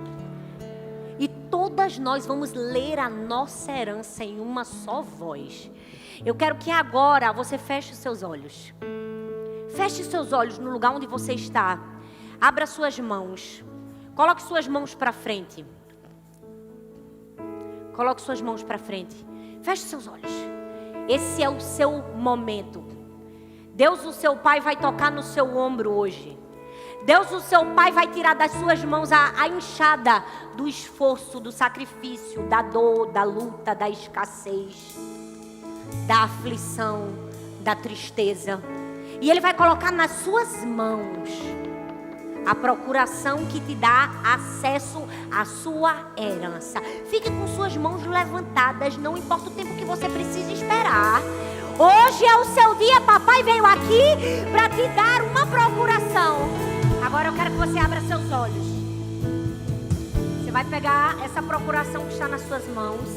E todas nós vamos ler a nossa herança em uma só voz. Eu quero que agora você feche os seus olhos. Feche os seus olhos no lugar onde você está. Abra suas mãos. Coloque suas mãos para frente. Coloque suas mãos para frente. Feche seus olhos. Esse é o seu momento. Deus, o seu Pai, vai tocar no seu ombro hoje. Deus, o seu Pai, vai tirar das suas mãos a enxada do esforço, do sacrifício, da dor, da luta, da escassez, da aflição, da tristeza. E Ele vai colocar nas suas mãos A procuração que te dá acesso à sua herança. Fique com suas mãos levantadas, não importa o tempo que você precisa esperar. Hoje é o seu dia, papai veio aqui para te dar uma procuração. Agora eu quero que você abra seus olhos. Você vai pegar essa procuração que está nas suas mãos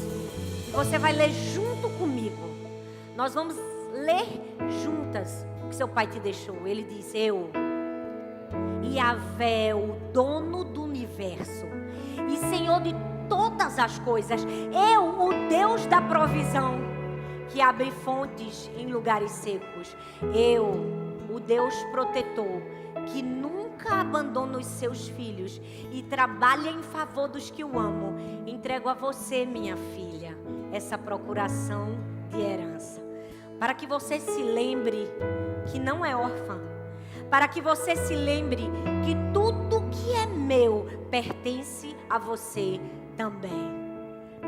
e você vai ler junto comigo. Nós vamos ler juntas o que seu pai te deixou. Ele diz: eu, Yahvé, o dono do universo e Senhor de todas as coisas, eu, o Deus da provisão, que abre fontes em lugares secos, eu, o Deus protetor, que nunca abandona os seus filhos e trabalha em favor dos que o amam, entrego a você, minha filha, essa procuração de herança, para que você se lembre que não é órfã, para que você se lembre que tudo que é meu pertence a você também,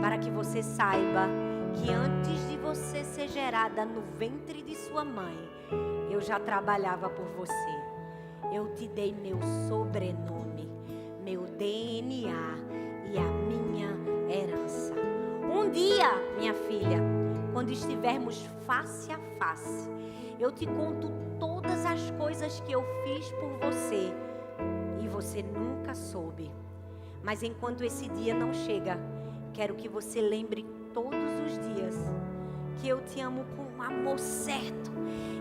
para que você saiba que antes de você ser gerada no ventre de sua mãe, eu já trabalhava por você. Eu te dei meu sobrenome, meu DNA e a minha herança. Um dia, minha filha, quando estivermos face a face, eu te conto todas as coisas que eu fiz por você e você nunca soube. Mas enquanto esse dia não chega, quero que você lembre todos os dias que eu te amo com um amor certo.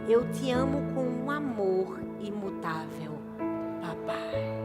Eu te amo com um amor imutável, papai.